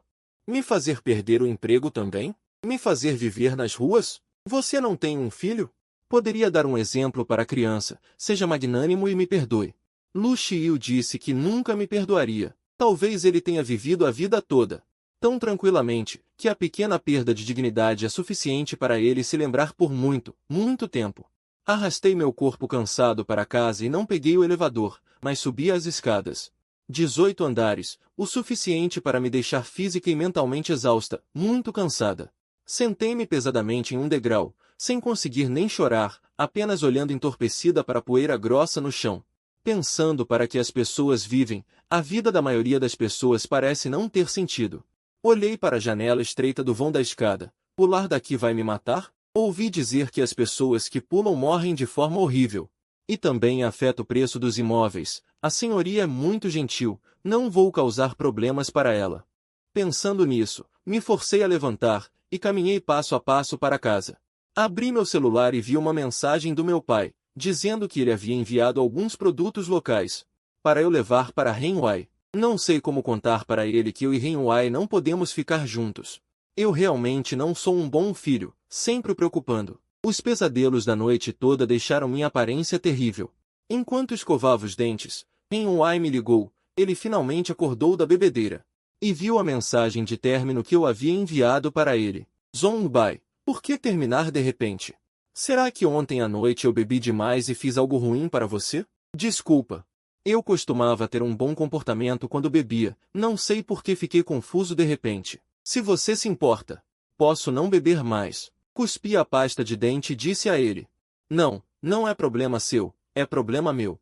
Me fazer perder o emprego também? Me fazer viver nas ruas? Você não tem um filho? Poderia dar um exemplo para a criança, seja magnânimo e me perdoe. Lu Xiu disse que nunca me perdoaria. Talvez ele tenha vivido a vida toda tão tranquilamente, que a pequena perda de dignidade é suficiente para ele se lembrar por muito, muito tempo. Arrastei meu corpo cansado para casa e não peguei o elevador, mas subi as escadas. 18 andares, o suficiente para me deixar física e mentalmente exausta, muito cansada. Sentei-me pesadamente em um degrau, sem conseguir nem chorar, apenas olhando entorpecida para a poeira grossa no chão. Pensando para que as pessoas vivem, a vida da maioria das pessoas parece não ter sentido. Olhei para a janela estreita do vão da escada. Pular daqui vai me matar? Ouvi dizer que as pessoas que pulam morrem de forma horrível. E também afeta o preço dos imóveis. A senhoria é muito gentil, não vou causar problemas para ela. Pensando nisso, me forcei a levantar, e caminhei passo a passo para casa. Abri meu celular e vi uma mensagem do meu pai, dizendo que ele havia enviado alguns produtos locais para eu levar para Renhuai. Não sei como contar para ele que eu e Renhuai não podemos ficar juntos. Eu realmente não sou um bom filho, sempre o preocupando. Os pesadelos da noite toda deixaram minha aparência terrível. Enquanto escovava os dentes, Renhuai me ligou. Ele finalmente acordou da bebedeira e viu a mensagem de término que eu havia enviado para ele. Zongbai, por que terminar de repente? Será que ontem à noite eu bebi demais e fiz algo ruim para você? Desculpa. Eu costumava ter um bom comportamento quando bebia, não sei por que fiquei confuso de repente. Se você se importa, posso não beber mais. Cuspi a pasta de dente e disse a ele. Não, não é problema seu, é problema meu.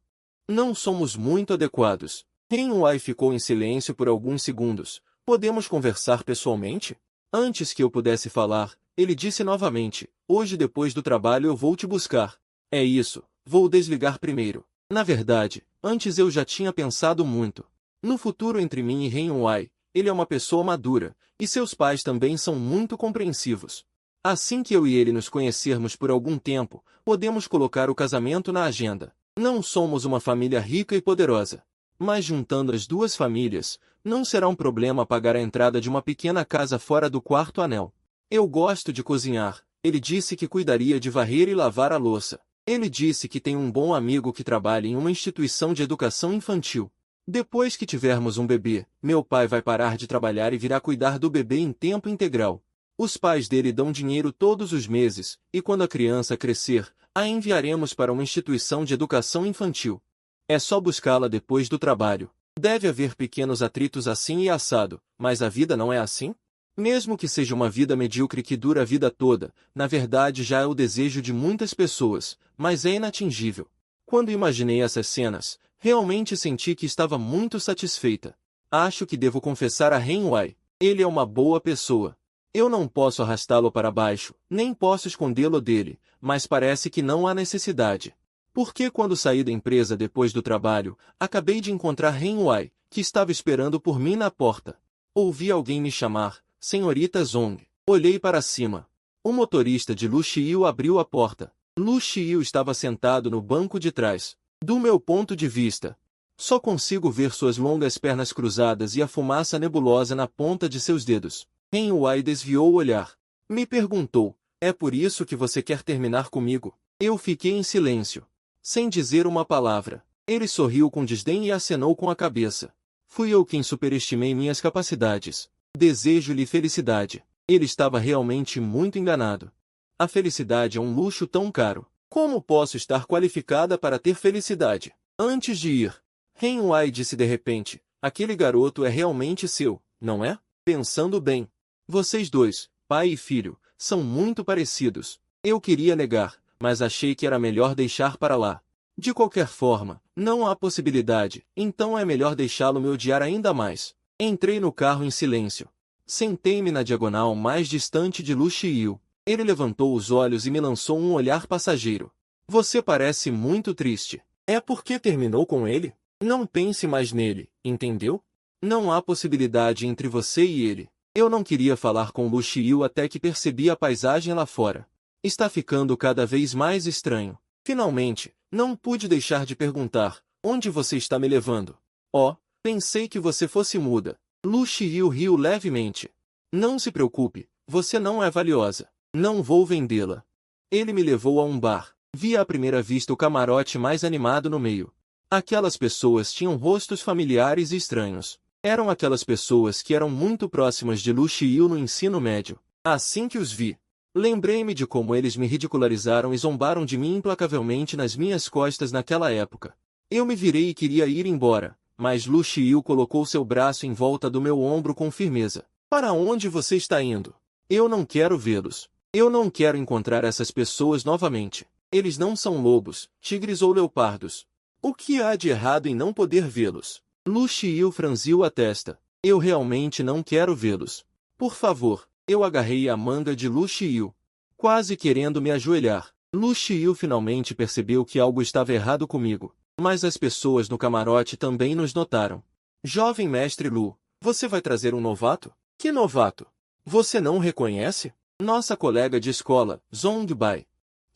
Não somos muito adequados. Ren-Wai ficou em silêncio por alguns segundos. Podemos conversar pessoalmente? Antes que eu pudesse falar, ele disse novamente, hoje depois do trabalho eu vou te buscar. É isso, vou desligar primeiro. Na verdade, antes eu já tinha pensado muito. No futuro entre mim e Ren-Wai, ele é uma pessoa madura, e seus pais também são muito compreensivos. Assim que eu e ele nos conhecermos por algum tempo, podemos colocar o casamento na agenda. Não somos uma família rica e poderosa. Mas juntando as duas famílias, não será um problema pagar a entrada de uma pequena casa fora do quarto anel. Eu gosto de cozinhar. Ele disse que cuidaria de varrer e lavar a louça. Ele disse que tem um bom amigo que trabalha em uma instituição de educação infantil. Depois que tivermos um bebê, meu pai vai parar de trabalhar e virá cuidar do bebê em tempo integral. Os pais dele dão dinheiro todos os meses, e quando a criança crescer, a enviaremos para uma instituição de educação infantil. É só buscá-la depois do trabalho. Deve haver pequenos atritos assim e assado, mas a vida não é assim? Mesmo que seja uma vida medíocre que dura a vida toda, na verdade já é o desejo de muitas pessoas, mas é inatingível. Quando imaginei essas cenas, realmente senti que estava muito satisfeita. Acho que devo confessar a Ren-Wai. Ele é uma boa pessoa. Eu não posso arrastá-lo para baixo, nem posso escondê-lo dele, mas parece que não há necessidade. Porque quando saí da empresa depois do trabalho, acabei de encontrar Ren-Wai, que estava esperando por mim na porta. Ouvi alguém me chamar, Senhorita Zong. Olhei para cima. O motorista de Lu Xiu abriu a porta. Lu Xiu estava sentado no banco de trás. Do meu ponto de vista, só consigo ver suas longas pernas cruzadas e a fumaça nebulosa na ponta de seus dedos. Ren-Wai desviou o olhar. Me perguntou, é por isso que você quer terminar comigo? Eu fiquei em silêncio, sem dizer uma palavra. Ele sorriu com desdém e acenou com a cabeça. Fui eu quem superestimei minhas capacidades. Desejo-lhe felicidade. Ele estava realmente muito enganado. A felicidade é um luxo tão caro. Como posso estar qualificada para ter felicidade? Antes de ir, Ren-Wai disse de repente, aquele garoto é realmente seu, não é? Pensando bem. Vocês dois, pai e filho, são muito parecidos. Eu queria negar, mas achei que era melhor deixar para lá. De qualquer forma, não há possibilidade, então é melhor deixá-lo me odiar ainda mais. Entrei no carro em silêncio. Sentei-me na diagonal mais distante de Lu Xiu. Ele levantou os olhos e me lançou um olhar passageiro. Você parece muito triste. É porque terminou com ele? Não pense mais nele, entendeu? Não há possibilidade entre você e ele. Eu não queria falar com Lu Xiu até que percebi a paisagem lá fora. Está ficando cada vez mais estranho. Finalmente, não pude deixar de perguntar, onde você está me levando? Oh, pensei que você fosse muda. Lu Xiu riu levemente. Não se preocupe, você não é valiosa. Não vou vendê-la. Ele me levou a um bar. Vi à primeira vista o camarote mais animado no meio. Aquelas pessoas tinham rostos familiares e estranhos. Eram aquelas pessoas que eram muito próximas de Lu Xiu no ensino médio. Assim que os vi, lembrei-me de como eles me ridicularizaram e zombaram de mim implacavelmente nas minhas costas naquela época. Eu me virei e queria ir embora, mas Lu Xiu colocou seu braço em volta do meu ombro com firmeza. Para onde você está indo? Eu não quero vê-los. Eu não quero encontrar essas pessoas novamente. Eles não são lobos, tigres ou leopardos. O que há de errado em não poder vê-los? Lu Xiu franziu a testa. Eu realmente não quero vê-los. Por favor, eu agarrei a manga de Lu Xiu, quase querendo me ajoelhar. Lu Xiu finalmente percebeu que algo estava errado comigo, mas as pessoas no camarote também nos notaram. Jovem mestre Lu, você vai trazer um novato? Que novato? Você não o reconhece? Nossa colega de escola, Zongbai.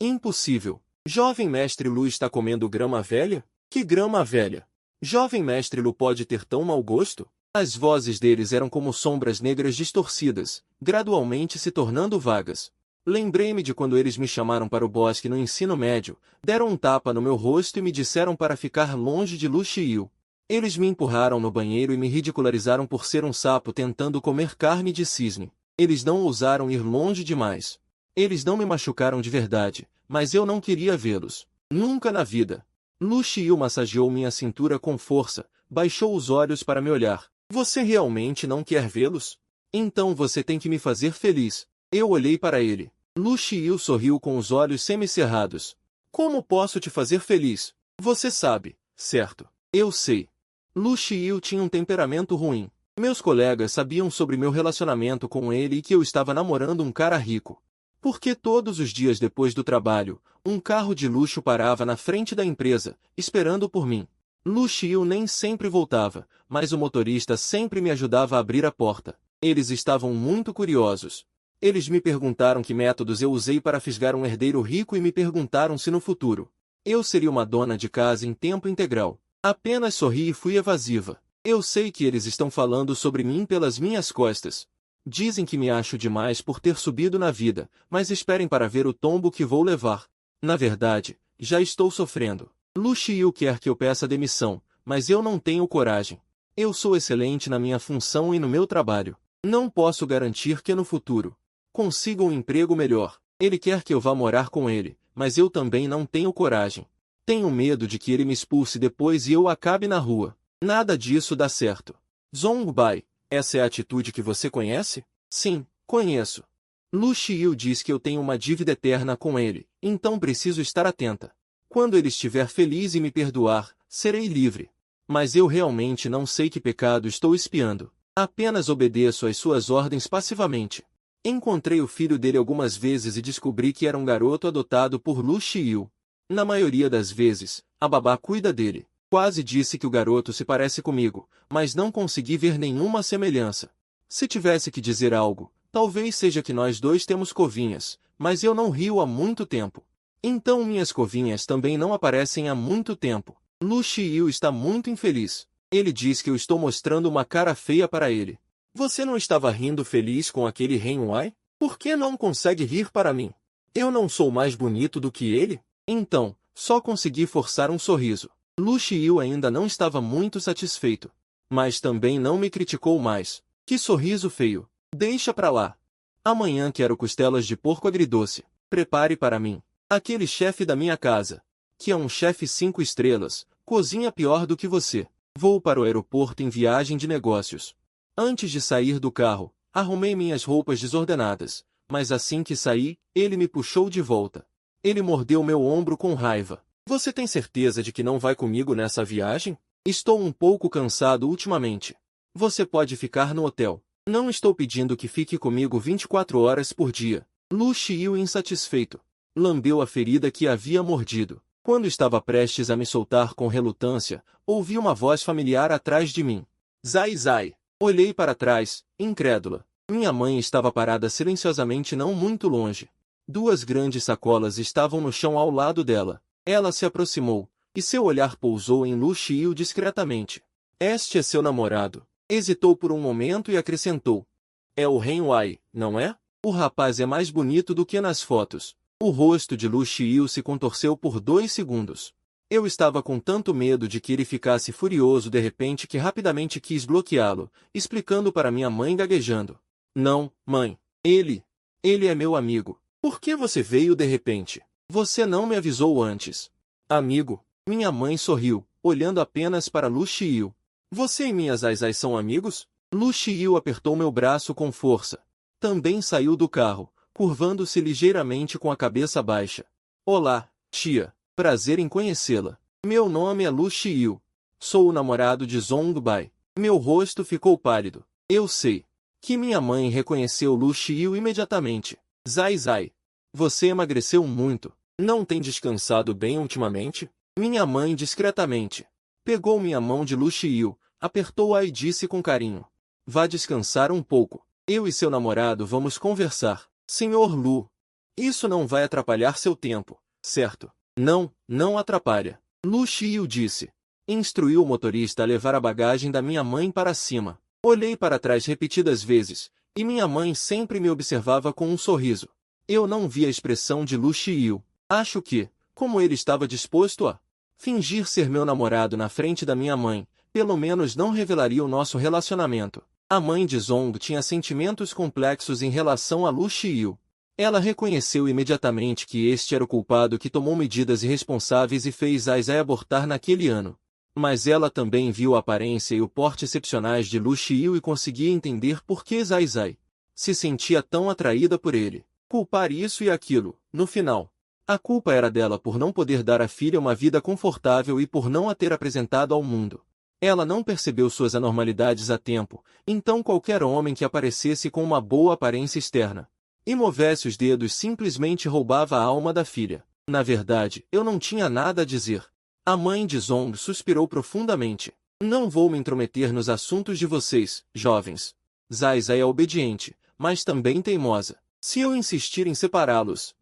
Impossível. Jovem mestre Lu está comendo grama velha? Que grama velha? Jovem mestre Lu pode ter tão mau gosto? As vozes deles eram como sombras negras distorcidas, gradualmente se tornando vagas. Lembrei-me de quando eles me chamaram para o bosque no ensino médio, deram um tapa no meu rosto e me disseram para ficar longe de Lu Xiu. Eles me empurraram no banheiro e me ridicularizaram por ser um sapo tentando comer carne de cisne. Eles não ousaram ir longe demais. Eles não me machucaram de verdade, mas eu não queria vê-los. Nunca na vida. Lu Xiu massageou minha cintura com força, baixou os olhos para me olhar. Você realmente não quer vê-los? Então você tem que me fazer feliz. Eu olhei para ele. Lu Xiu sorriu com os olhos semicerrados. Como posso te fazer feliz? Você sabe, certo? Eu sei. Lu Xiu tinha um temperamento ruim. Meus colegas sabiam sobre meu relacionamento com ele e que eu estava namorando um cara rico. Porque todos os dias depois do trabalho, um carro de luxo parava na frente da empresa, esperando por mim. Lu Xiu nem sempre voltava, mas o motorista sempre me ajudava a abrir a porta. Eles estavam muito curiosos. Eles me perguntaram que métodos eu usei para fisgar um herdeiro rico e me perguntaram se no futuro eu seria uma dona de casa em tempo integral. Apenas sorri e fui evasiva. Eu sei que eles estão falando sobre mim pelas minhas costas. Dizem que me acho demais por ter subido na vida, mas esperem para ver o tombo que vou levar. Na verdade, já estou sofrendo. Lu Xiu quer que eu peça demissão, mas eu não tenho coragem. Eu sou excelente na minha função e no meu trabalho. Não posso garantir que no futuro consiga um emprego melhor. Ele quer que eu vá morar com ele, mas eu também não tenho coragem. Tenho medo de que ele me expulse depois e eu acabe na rua. Nada disso dá certo. Zongbai, essa é a atitude que você conhece? Sim, conheço. Lu Xiu diz que eu tenho uma dívida eterna com ele, então preciso estar atenta. Quando ele estiver feliz e me perdoar, serei livre. Mas eu realmente não sei que pecado estou espiando. Apenas obedeço às suas ordens passivamente. Encontrei o filho dele algumas vezes e descobri que era um garoto adotado por Lu Xiu. Na maioria das vezes, a babá cuida dele. Quase disse que o garoto se parece comigo, mas não consegui ver nenhuma semelhança. Se tivesse que dizer algo, talvez seja que nós dois temos covinhas, mas eu não rio há muito tempo. Então minhas covinhas também não aparecem há muito tempo. Lu Xiu está muito infeliz. Ele diz que eu estou mostrando uma cara feia para ele. Você não estava rindo feliz com aquele Renhuai? Por que não consegue rir para mim? Eu não sou mais bonito do que ele? Então, só consegui forçar um sorriso. Lu Xiu ainda não estava muito satisfeito. Mas também não me criticou mais. Que sorriso feio. Deixa pra lá. Amanhã quero costelas de porco agridoce. Prepare para mim. Aquele chefe da minha casa, que é um chefe 5 estrelas, cozinha pior do que você. Vou para o aeroporto em viagem de negócios. Antes de sair do carro, arrumei minhas roupas desordenadas, mas assim que saí, ele me puxou de volta. Ele mordeu meu ombro com raiva. Você tem certeza de que não vai comigo nessa viagem? Estou um pouco cansado ultimamente. Você pode ficar no hotel. Não estou pedindo que fique comigo 24 horas por dia. Lu Xiu insatisfeito. Lambeu a ferida que havia mordido. Quando estava prestes a me soltar com relutância, ouvi uma voz familiar atrás de mim. Zai Zai. Olhei para trás, incrédula. Minha mãe estava parada silenciosamente não muito longe. 2 grandes sacolas estavam no chão ao lado dela. Ela se aproximou, e seu olhar pousou em Lu Xiu discretamente. Este é seu namorado. Hesitou por um momento e acrescentou. É o Renhuai, não é? O rapaz é mais bonito do que nas fotos. O rosto de Lu Xiu se contorceu por 2 segundos. Eu estava com tanto medo de que ele ficasse furioso de repente que rapidamente quis bloqueá-lo, explicando para minha mãe gaguejando. Não, mãe. Ele é meu amigo. Por que você veio de repente? Você não me avisou antes. Amigo? Minha mãe sorriu, olhando apenas para Lu Xiu. Você e minha Zai Zai são amigos? Lu Xiu apertou meu braço com força. Também saiu do carro, curvando-se ligeiramente com a cabeça baixa. Olá, tia. Prazer em conhecê-la. Meu nome é Lu Xiu. Sou o namorado de Zongbai. Meu rosto ficou pálido. Eu sei que minha mãe reconheceu Lu Xiu imediatamente. Zai Zai. Você emagreceu muito. Não tem descansado bem ultimamente? Minha mãe discretamente pegou minha mão de Lu Xiu, apertou-a e disse com carinho. Vá descansar um pouco. Eu e seu namorado vamos conversar. Senhor Lu. Isso não vai atrapalhar seu tempo, certo? Não, não atrapalha. Lu Xiu disse. Instruiu o motorista a levar a bagagem da minha mãe para cima. Olhei para trás repetidas vezes, e minha mãe sempre me observava com um sorriso. Eu não vi a expressão de Lu Xiu. Acho que, como ele estava disposto a fingir ser meu namorado na frente da minha mãe, pelo menos não revelaria o nosso relacionamento. A mãe de Zong tinha sentimentos complexos em relação a Lu Xiyu. Ela reconheceu imediatamente que este era o culpado que tomou medidas irresponsáveis e fez Zai Zai abortar naquele ano. Mas ela também viu a aparência e o porte excepcionais de Lu Xiyu e conseguia entender por que Zai Zai se sentia tão atraída por ele. Culpar isso e aquilo, no final. A culpa era dela por não poder dar à filha uma vida confortável e por não a ter apresentado ao mundo. Ela não percebeu suas anormalidades a tempo, então qualquer homem que aparecesse com uma boa aparência externa e movesse os dedos simplesmente roubava a alma da filha. Na verdade, eu não tinha nada a dizer. A mãe de Zong suspirou profundamente. Não vou me intrometer nos assuntos de vocês, jovens. Zai Zai é obediente, mas também teimosa. Se eu insistir em separá-los...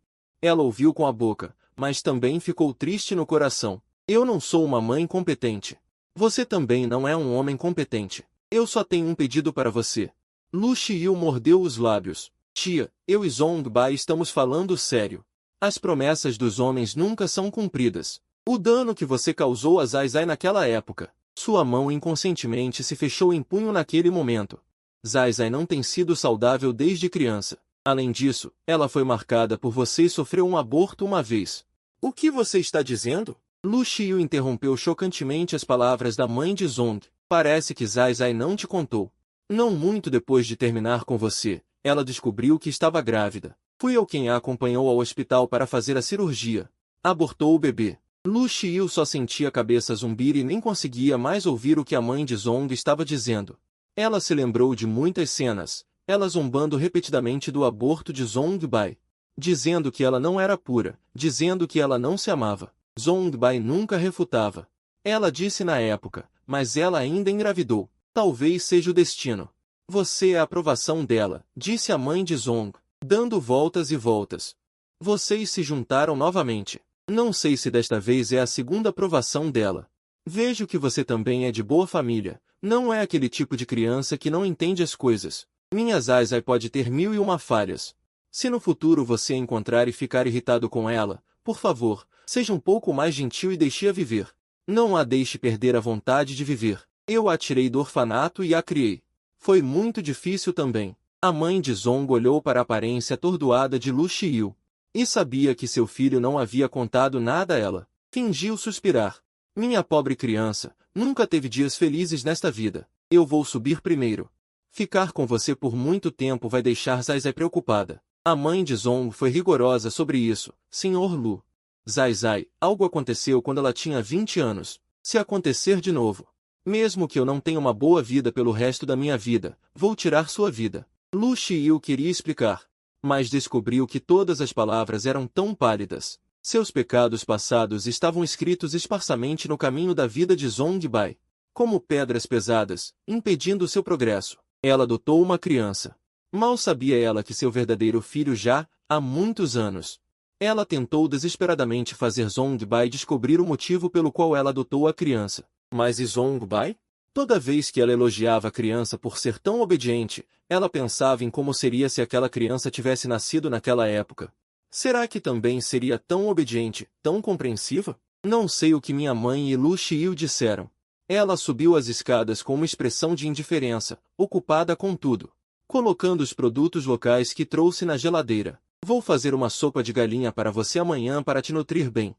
Ela ouviu com a boca, mas também ficou triste no coração. Eu não sou uma mãe competente. Você também não é um homem competente. Eu só tenho um pedido para você. Lu Xiyu mordeu os lábios. Tia, eu e Zong Bai estamos falando sério. As promessas dos homens nunca são cumpridas. O dano que você causou a Zai Zai naquela época. Sua mão inconscientemente se fechou em punho naquele momento. Zai Zai não tem sido saudável desde criança. Além disso, ela foi marcada por você e sofreu um aborto uma vez. O que você está dizendo? Lu Xiyu interrompeu chocantemente as palavras da mãe de Zong. Parece que Zai Zai não te contou. Não muito depois de terminar com você, ela descobriu que estava grávida. Fui eu quem a acompanhou ao hospital para fazer a cirurgia. Abortou o bebê. Lu Xiyu só sentia a cabeça zumbir e nem conseguia mais ouvir o que a mãe de Zong estava dizendo. Ela se lembrou de muitas cenas, ela zombando repetidamente do aborto de Zong Bai, dizendo que ela não era pura, dizendo que ela não se amava. Zong Bai nunca refutava. Ela disse na época, mas ela ainda engravidou. Talvez seja o destino. Você é a aprovação dela, disse a mãe de Zong, dando voltas e voltas. Vocês se juntaram novamente. Não sei se desta vez é a segunda aprovação dela. Vejo que você também é de boa família. Não é aquele tipo de criança que não entende as coisas. Minha Zai Zai pode ter 1001 falhas. Se no futuro você a encontrar e ficar irritado com ela, por favor, seja um pouco mais gentil e deixe-a viver. Não a deixe perder a vontade de viver. Eu a tirei do orfanato e a criei. Foi muito difícil também. A mãe de Zong olhou para a aparência atordoada de Lu Xiyu. E sabia que seu filho não havia contado nada a ela. Fingiu suspirar. Minha pobre criança, nunca teve dias felizes nesta vida. Eu vou subir primeiro. Ficar com você por muito tempo vai deixar Zai Zai preocupada. A mãe de Zong foi rigorosa sobre isso. Senhor Lu. Zai Zai, algo aconteceu quando ela tinha 20 anos. Se acontecer de novo, mesmo que eu não tenha uma boa vida pelo resto da minha vida, vou tirar sua vida. Lu Xiyu queria explicar, mas descobriu que todas as palavras eram tão pálidas. Seus pecados passados estavam escritos esparsamente no caminho da vida de Zong Bai, como pedras pesadas, impedindo seu progresso. Ela adotou uma criança. Mal sabia ela que seu verdadeiro filho já, há muitos anos. Ela tentou desesperadamente fazer Zong Bai descobrir o motivo pelo qual ela adotou a criança. Mas e Zong Bai? Toda vez que ela elogiava a criança por ser tão obediente, ela pensava em como seria se aquela criança tivesse nascido naquela época. Será que também seria tão obediente, tão compreensiva? Não sei o que minha mãe e Lu Xiyu disseram. Ela subiu as escadas com uma expressão de indiferença, ocupada com tudo, colocando os produtos locais que trouxe na geladeira. Vou fazer uma sopa de galinha para você amanhã para te nutrir bem.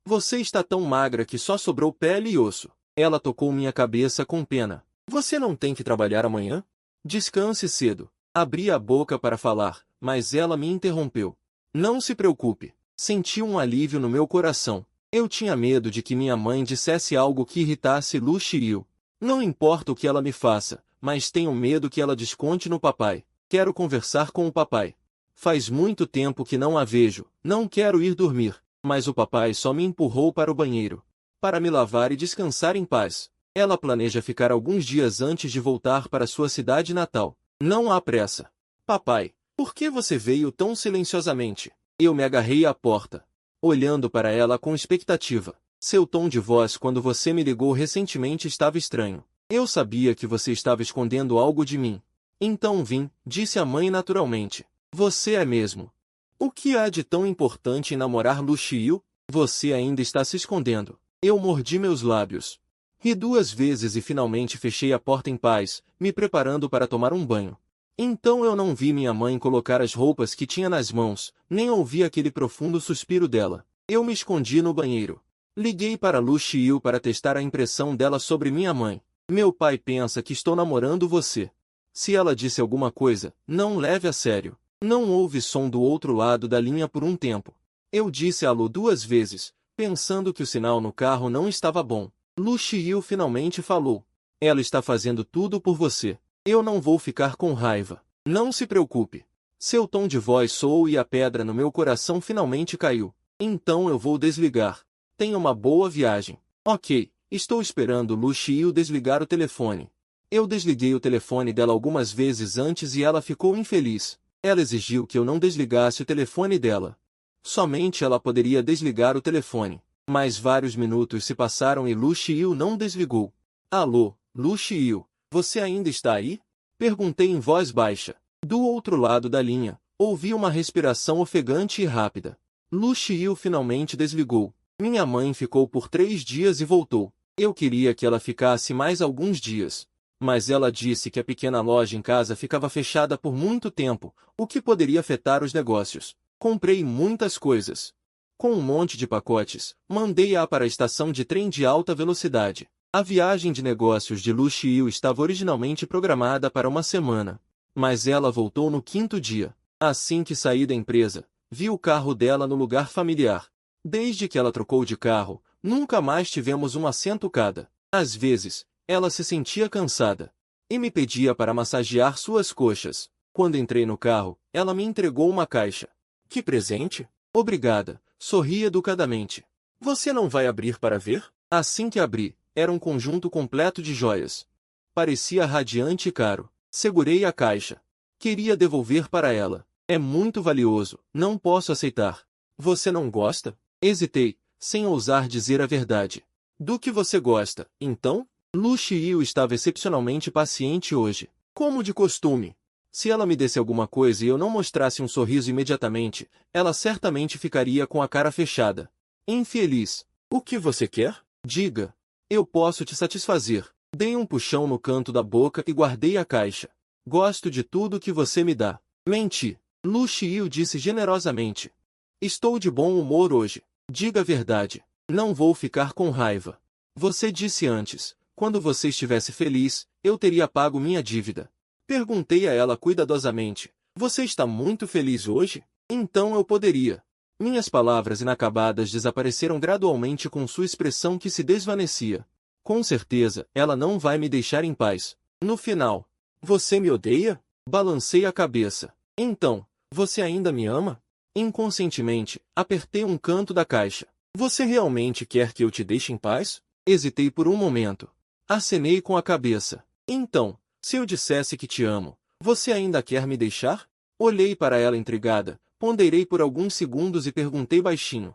Você está tão magra que só sobrou pele e osso. Ela tocou minha cabeça com pena. Você não tem que trabalhar amanhã? Descanse cedo. Abri a boca para falar, mas ela me interrompeu. Não se preocupe. Senti um alívio no meu coração. Eu tinha medo de que minha mãe dissesse algo que irritasse Lu Xiyu. Não importa o que ela me faça, mas tenho medo que ela desconte no papai. Quero conversar com o papai. Faz muito tempo que não a vejo. Não quero ir dormir. Mas o papai só me empurrou para o banheiro para me lavar e descansar em paz. Ela planeja ficar alguns dias antes de voltar para sua cidade natal. Não há pressa. Papai, por que você veio tão silenciosamente? Eu me agarrei à porta, olhando para ela com expectativa. Seu tom de voz quando você me ligou recentemente estava estranho. Eu sabia que você estava escondendo algo de mim. Então vim, disse a mãe naturalmente. Você é mesmo. O que há de tão importante em namorar Lu Xiyu? Você ainda está se escondendo. Eu mordi meus lábios. Ri 2 vezes e finalmente fechei a porta em paz, me preparando para tomar um banho. Então eu não vi minha mãe colocar as roupas que tinha nas mãos, nem ouvi aquele profundo suspiro dela. Eu me escondi no banheiro. Liguei para Lu Xiu para testar a impressão dela sobre minha mãe. Meu pai pensa que estou namorando você. Se ela disse alguma coisa, não leve a sério. Não houve som do outro lado da linha por um tempo. Eu disse a Lu 2 vezes, pensando que o sinal no carro não estava bom. Lu Xiu finalmente falou. Ela está fazendo tudo por você. Eu não vou ficar com raiva. Não se preocupe. Seu tom de voz soou e a pedra no meu coração finalmente caiu. Então eu vou desligar. Tenha uma boa viagem. Ok, estou esperando Lu Xiu desligar o telefone. Eu desliguei o telefone dela algumas vezes antes e ela ficou infeliz. Ela exigiu que eu não desligasse o telefone dela. Somente ela poderia desligar o telefone. Mas vários minutos se passaram e Lu Xiu não desligou. Alô, Lu Xiu, você ainda está aí? Perguntei em voz baixa. Do outro lado da linha, ouvi uma respiração ofegante e rápida. Lu Xiu finalmente desligou. Minha mãe ficou por 3 dias e voltou. Eu queria que ela ficasse mais alguns dias. Mas ela disse que a pequena loja em casa ficava fechada por muito tempo, o que poderia afetar os negócios. Comprei muitas coisas. Com um monte de pacotes, mandei-a para a estação de trem de alta velocidade. A viagem de negócios de Lu Xiu estava originalmente programada para uma semana. Mas ela voltou no 5º dia. Assim que saí da empresa, vi o carro dela no lugar familiar. Desde que ela trocou de carro, nunca mais tivemos um assento cada. Às vezes, ela se sentia cansada e me pedia para massagear suas coxas. Quando entrei no carro, ela me entregou uma caixa. Que presente! Obrigada, sorri educadamente. Você não vai abrir para ver? Assim que abri, era um conjunto completo de joias. Parecia radiante e caro. Segurei a caixa. Queria devolver para ela. É muito valioso, não posso aceitar. Você não gosta? Hesitei, sem ousar dizer a verdade. Do que você gosta, então? Lu Xiu estava excepcionalmente paciente hoje. Como de costume. Se ela me desse alguma coisa e eu não mostrasse um sorriso imediatamente, ela certamente ficaria com a cara fechada. Infeliz. O que você quer? Diga. Eu posso te satisfazer. Dei um puxão no canto da boca e guardei a caixa. Gosto de tudo que você me dá. Menti. Lu Xiu disse generosamente. Estou de bom humor hoje. Diga a verdade. Não vou ficar com raiva. Você disse antes, quando você estivesse feliz, eu teria pago minha dívida. Perguntei a ela cuidadosamente. Você está muito feliz hoje? Então eu poderia. Minhas palavras inacabadas desapareceram gradualmente com sua expressão que se desvanecia. Com certeza, ela não vai me deixar em paz. No final, você me odeia? Balancei a cabeça. Então, você ainda me ama? Inconscientemente, apertei um canto da caixa. Você realmente quer que eu te deixe em paz? Hesitei por um momento. Acenei com a cabeça. Então, se eu dissesse que te amo, você ainda quer me deixar? Olhei para ela intrigada, ponderei por alguns segundos e perguntei baixinho.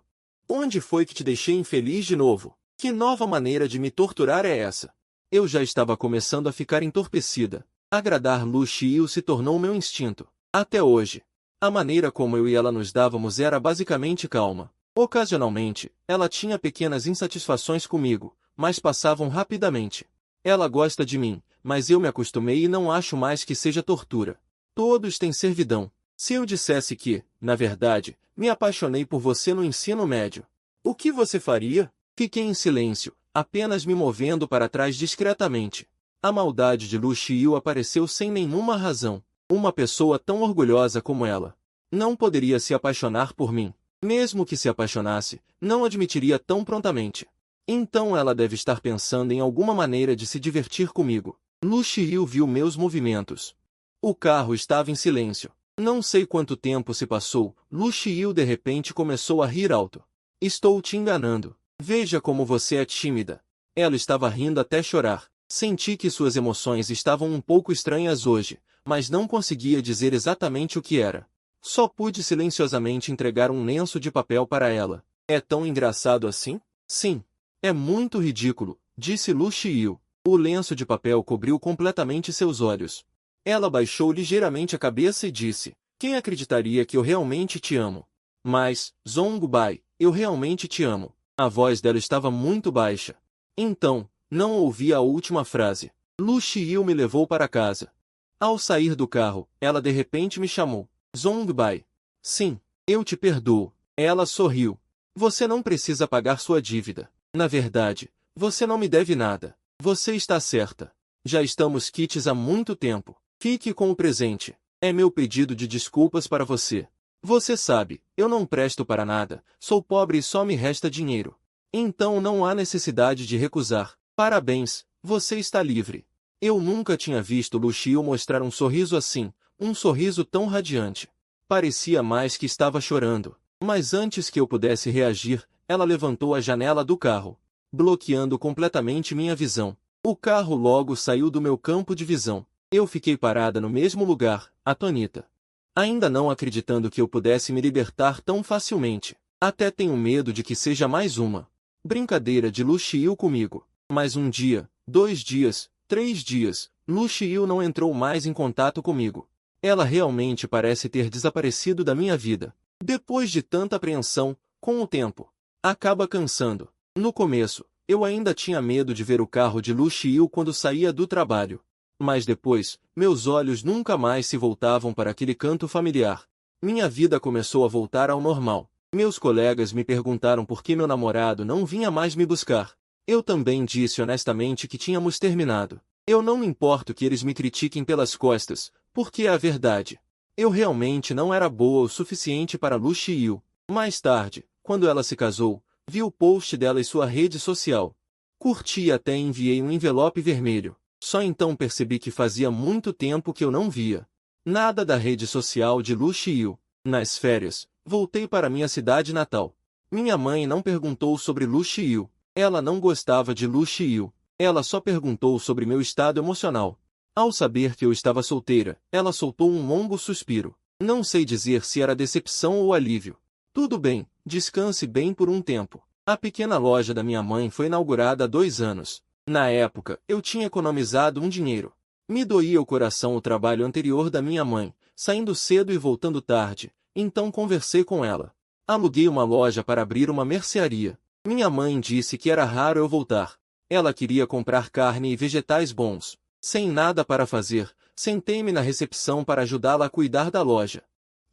Onde foi que te deixei infeliz de novo? Que nova maneira de me torturar é essa? Eu já estava começando a ficar entorpecida. Agradar Lu Xiu se tornou meu instinto. Até hoje. A maneira como eu e ela nos dávamos era basicamente calma. Ocasionalmente, ela tinha pequenas insatisfações comigo, mas passavam rapidamente. Ela gosta de mim, mas eu me acostumei e não acho mais que seja tortura. Todos têm servidão. Se eu dissesse que, na verdade, me apaixonei por você no ensino médio, o que você faria? Fiquei em silêncio, apenas me movendo para trás discretamente. A maldade de Lu Xiu apareceu sem nenhuma razão. Uma pessoa tão orgulhosa como ela não poderia se apaixonar por mim. Mesmo que se apaixonasse, não admitiria tão prontamente. Então ela deve estar pensando em alguma maneira de se divertir comigo. Lu Xiu viu meus movimentos. O carro estava em silêncio. Não sei quanto tempo se passou, Lu Xiu de repente começou a rir alto. Estou te enganando. Veja como você é tímida. Ela estava rindo até chorar. Senti que suas emoções estavam um pouco estranhas hoje, mas não conseguia dizer exatamente o que era. Só pude silenciosamente entregar um lenço de papel para ela. É tão engraçado assim? Sim. É muito ridículo, disse Lu Xiu. O lenço de papel cobriu completamente seus olhos. Ela baixou ligeiramente a cabeça e disse, quem acreditaria que eu realmente te amo? Mas, Zhongbai, eu realmente te amo. A voz dela estava muito baixa. Então, Não ouvi a última frase. Lu Xiu me levou para casa. Ao sair do carro, ela de repente me chamou. Zongbai. Sim, eu te perdoo. Ela sorriu. Você não precisa pagar sua dívida. Na verdade, você não me deve nada. Você está certa. Já estamos quites há muito tempo. Fique com o presente. É meu pedido de desculpas para você. Você sabe, eu não presto para nada, sou pobre e só me resta dinheiro. Então não há necessidade de recusar. Parabéns, você está livre. Eu nunca tinha visto Lu Xiu mostrar um sorriso assim, um sorriso tão radiante. Parecia mais que estava chorando. Mas antes que eu pudesse reagir, ela levantou a janela do carro, bloqueando completamente minha visão. O carro logo saiu do meu campo de visão. Eu fiquei parada no mesmo lugar, atônita. Ainda não acreditando que eu pudesse me libertar tão facilmente. Até tenho medo de que seja mais uma brincadeira de Lu Xiu comigo. Mas um dia, 2 dias, 3 dias, Lu Xiu não entrou mais em contato comigo. Ela realmente parece ter desaparecido da minha vida. Depois de tanta apreensão, com o tempo, acaba cansando. No começo, eu ainda tinha medo de ver o carro de Lu Xiu quando saía do trabalho. Mas depois, meus olhos nunca mais se voltavam para aquele canto familiar. Minha vida começou a voltar ao normal. Meus colegas me perguntaram por que meu namorado não vinha mais me buscar. Eu também disse honestamente que tínhamos terminado. Eu não me importo que eles me critiquem pelas costas, porque é a verdade. Eu realmente não era boa o suficiente para Lu Xiu. Mais tarde, quando ela se casou, vi o post dela em sua rede social. Curti e até enviei um envelope vermelho. Só então percebi que fazia muito tempo que eu não via nada da rede social de Lu Xiu. Nas férias, voltei para minha cidade natal. Minha mãe não perguntou sobre Lu Xiu. Ela não gostava de Lu Xiu. Ela só perguntou sobre meu estado emocional. Ao saber que eu estava solteira, ela soltou um longo suspiro. Não sei dizer se era decepção ou alívio. Tudo bem, descanse bem por um tempo. A pequena loja da minha mãe foi inaugurada há 2 anos. Na época, eu tinha economizado um dinheiro. Me doía o coração o trabalho anterior da minha mãe, saindo cedo e voltando tarde, então conversei com ela. Aluguei uma loja para abrir uma mercearia. Minha mãe disse que era raro eu voltar. Ela queria comprar carne e vegetais bons. Sem nada para fazer, sentei-me na recepção para ajudá-la a cuidar da loja.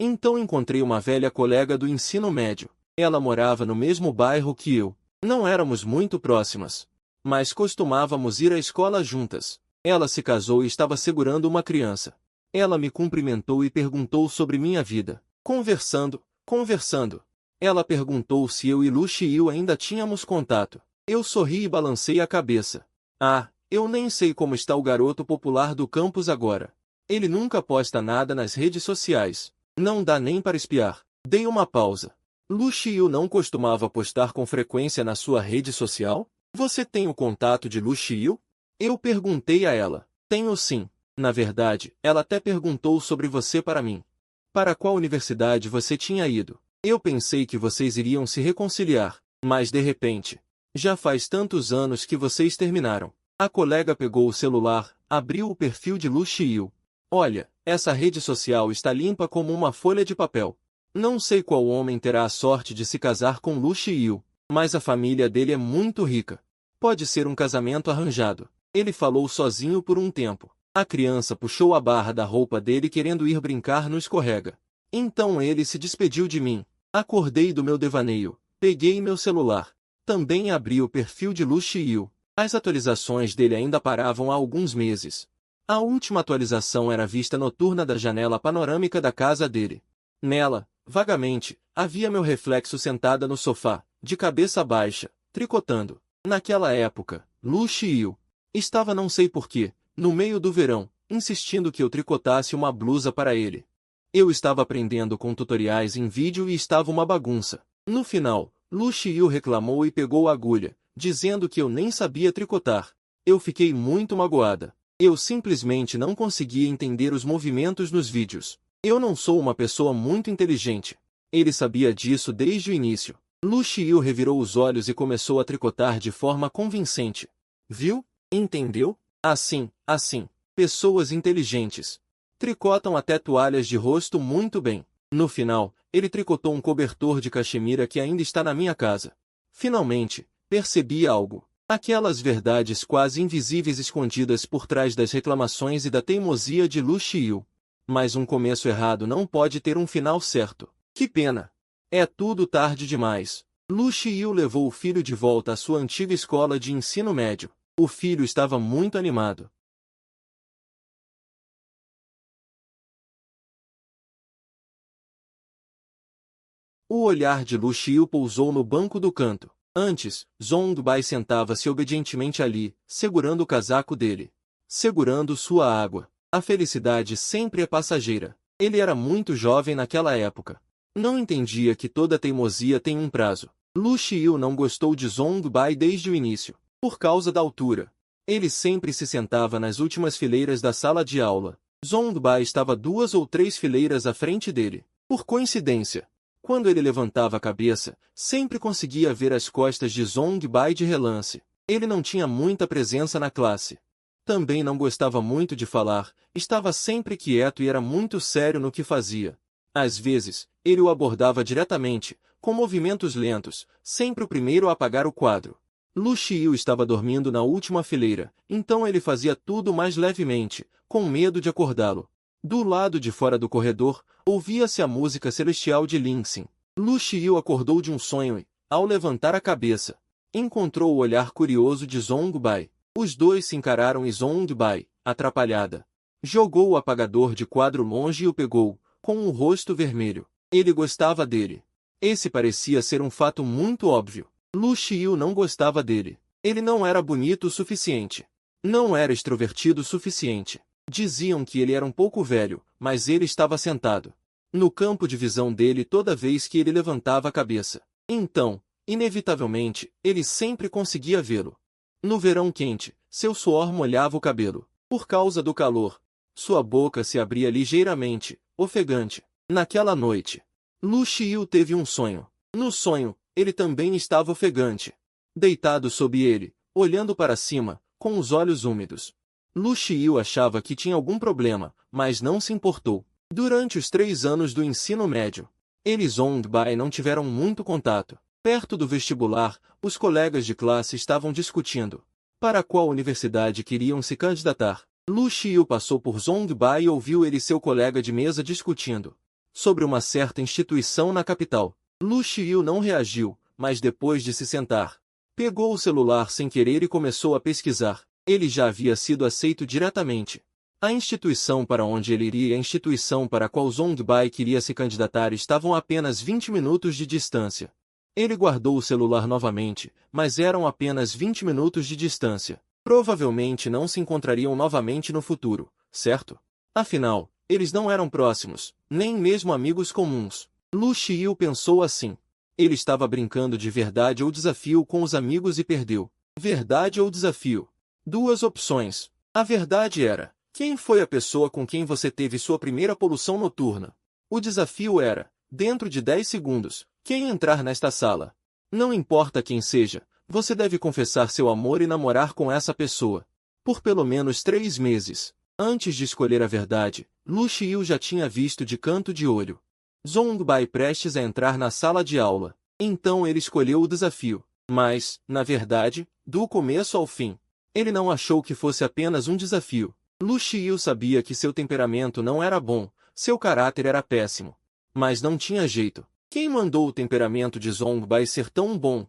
Então encontrei uma velha colega do ensino médio. Ela morava no mesmo bairro que eu. Não éramos muito próximas, mas costumávamos ir à escola juntas. Ela se casou e estava segurando uma criança. Ela me cumprimentou e perguntou sobre minha vida. Conversando. Ela perguntou se eu e Lu Xiu ainda tínhamos contato. Eu sorri e balancei a cabeça. Ah, eu nem sei como está o garoto popular do campus agora. Ele nunca posta nada nas redes sociais. Não dá nem para espiar. Dei uma pausa. Lu Xiu não costumava postar com frequência na sua rede social? Você tem o contato de Lu Xiu? Eu perguntei a ela. Tenho sim. Na verdade, ela até perguntou sobre você para mim. Para qual universidade você tinha ido? Eu pensei que vocês iriam se reconciliar, mas de repente, já faz tantos anos que vocês terminaram. A colega pegou o celular, abriu o perfil de Lu Xiu. Olha, essa rede social está limpa como uma folha de papel. Não sei qual homem terá a sorte de se casar com Lu Xiu, mas a família dele é muito rica. Pode ser um casamento arranjado. Ele falou sozinho por um tempo. A criança puxou a barra da roupa dele querendo ir brincar no escorrega. Então ele se despediu de mim. Acordei do meu devaneio. Peguei meu celular. Também abri o perfil de Lu Xiu. As atualizações dele ainda paravam há alguns meses. A última atualização era a vista noturna da janela panorâmica da casa dele. Nela, vagamente, havia meu reflexo sentada no sofá, de cabeça baixa, tricotando. Naquela época, Lu Xiu estava não sei porquê, no meio do verão, insistindo que eu tricotasse uma blusa para ele. Eu estava aprendendo com tutoriais em vídeo e estava uma bagunça. No final, Lu Xiu reclamou e pegou a agulha, dizendo que eu nem sabia tricotar. Eu fiquei muito magoada. Eu simplesmente não conseguia entender os movimentos nos vídeos. Eu não sou uma pessoa muito inteligente. Ele sabia disso desde o início. Lu Xiu revirou os olhos e começou a tricotar de forma convincente. Viu? Entendeu? Assim. Pessoas inteligentes tricotam até toalhas de rosto muito bem. No final, ele tricotou um cobertor de cachemira que ainda está na minha casa. Finalmente, percebi algo. Aquelas verdades quase invisíveis escondidas por trás das reclamações e da teimosia de Lu Xiu. Mas um começo errado não pode ter um final certo. Que pena! É tudo tarde demais. Lu Xiu levou o filho de volta à sua antiga escola de ensino médio. O filho estava muito animado. O olhar de Lu Xiu pousou no banco do canto. Antes, Zhongbai sentava-se obedientemente ali, segurando o casaco dele. Segurando sua água. A felicidade sempre é passageira. Ele era muito jovem naquela época. Não entendia que toda teimosia tem um prazo. Lu Xiu não gostou de Zhongbai desde o início, por causa da altura. Ele sempre se sentava nas últimas fileiras da sala de aula. Zhongbai estava 2 ou 3 fileiras à frente dele. Por coincidência, quando ele levantava a cabeça, sempre conseguia ver as costas de Zhongbai de relance. Ele não tinha muita presença na classe. Também não gostava muito de falar, estava sempre quieto e era muito sério no que fazia. Às vezes, ele o abordava diretamente, com movimentos lentos, sempre o primeiro a apagar o quadro. Lu Xiu estava dormindo na última fileira, então ele fazia tudo mais levemente, com medo de acordá-lo. Do lado de fora do corredor, ouvia-se a música celestial de Lingxin. Lu Xiu acordou de um sonho e, ao levantar a cabeça, encontrou o olhar curioso de Zhongbai. Os dois se encararam e Zhongbai, atrapalhada, jogou o apagador de quadro longe e o pegou, com o rosto vermelho. Ele gostava dele. Esse parecia ser um fato muito óbvio. Lu Xiu não gostava dele. Ele não era bonito o suficiente. Não era extrovertido o suficiente. Diziam que ele era um pouco velho, mas ele estava sentado no campo de visão dele toda vez que ele levantava a cabeça. Então, inevitavelmente, ele sempre conseguia vê-lo. No verão quente, seu suor molhava o cabelo. Por causa do calor, sua boca se abria ligeiramente, ofegante. Naquela noite, Lu Xiu teve um sonho. No sonho, ele também estava ofegante. Deitado sob ele, olhando para cima, com os olhos úmidos. Lu Xiu achava que tinha algum problema, mas não se importou. Durante os 3 anos do ensino médio, ele e Zhongbai não tiveram muito contato. Perto do vestibular, os colegas de classe estavam discutindo para qual universidade queriam se candidatar. Lu Xiu passou por Zhongbai e ouviu ele e seu colega de mesa discutindo sobre uma certa instituição na capital. Lu Xiu não reagiu, mas depois de se sentar, pegou o celular sem querer e começou a pesquisar. Ele já havia sido aceito diretamente. A instituição para onde ele iria e a instituição para a qual Zhongbai queria se candidatar estavam a apenas 20 minutos de distância. Ele guardou o celular novamente, mas eram apenas 20 minutos de distância. Provavelmente não se encontrariam novamente no futuro, certo? Afinal, eles não eram próximos, nem mesmo amigos comuns. Lu Xiu pensou assim. Ele estava brincando de verdade ou desafio com os amigos e perdeu. Verdade ou desafio? 2 opções. A verdade era: quem foi a pessoa com quem você teve sua primeira poluição noturna? O desafio era: dentro de 10 segundos, quem entrar nesta sala? Não importa quem seja, você deve confessar seu amor e namorar com essa pessoa. Por pelo menos 3 meses. Antes de escolher a verdade, Lu Xiu já tinha visto de canto de olho Zhongbai prestes a entrar na sala de aula. Então ele escolheu o desafio. Mas, na verdade, do começo ao fim, ele não achou que fosse apenas um desafio. Lu Xiu sabia que seu temperamento não era bom, seu caráter era péssimo. Mas não tinha jeito. Quem mandou o temperamento de Zhongbai ser tão bom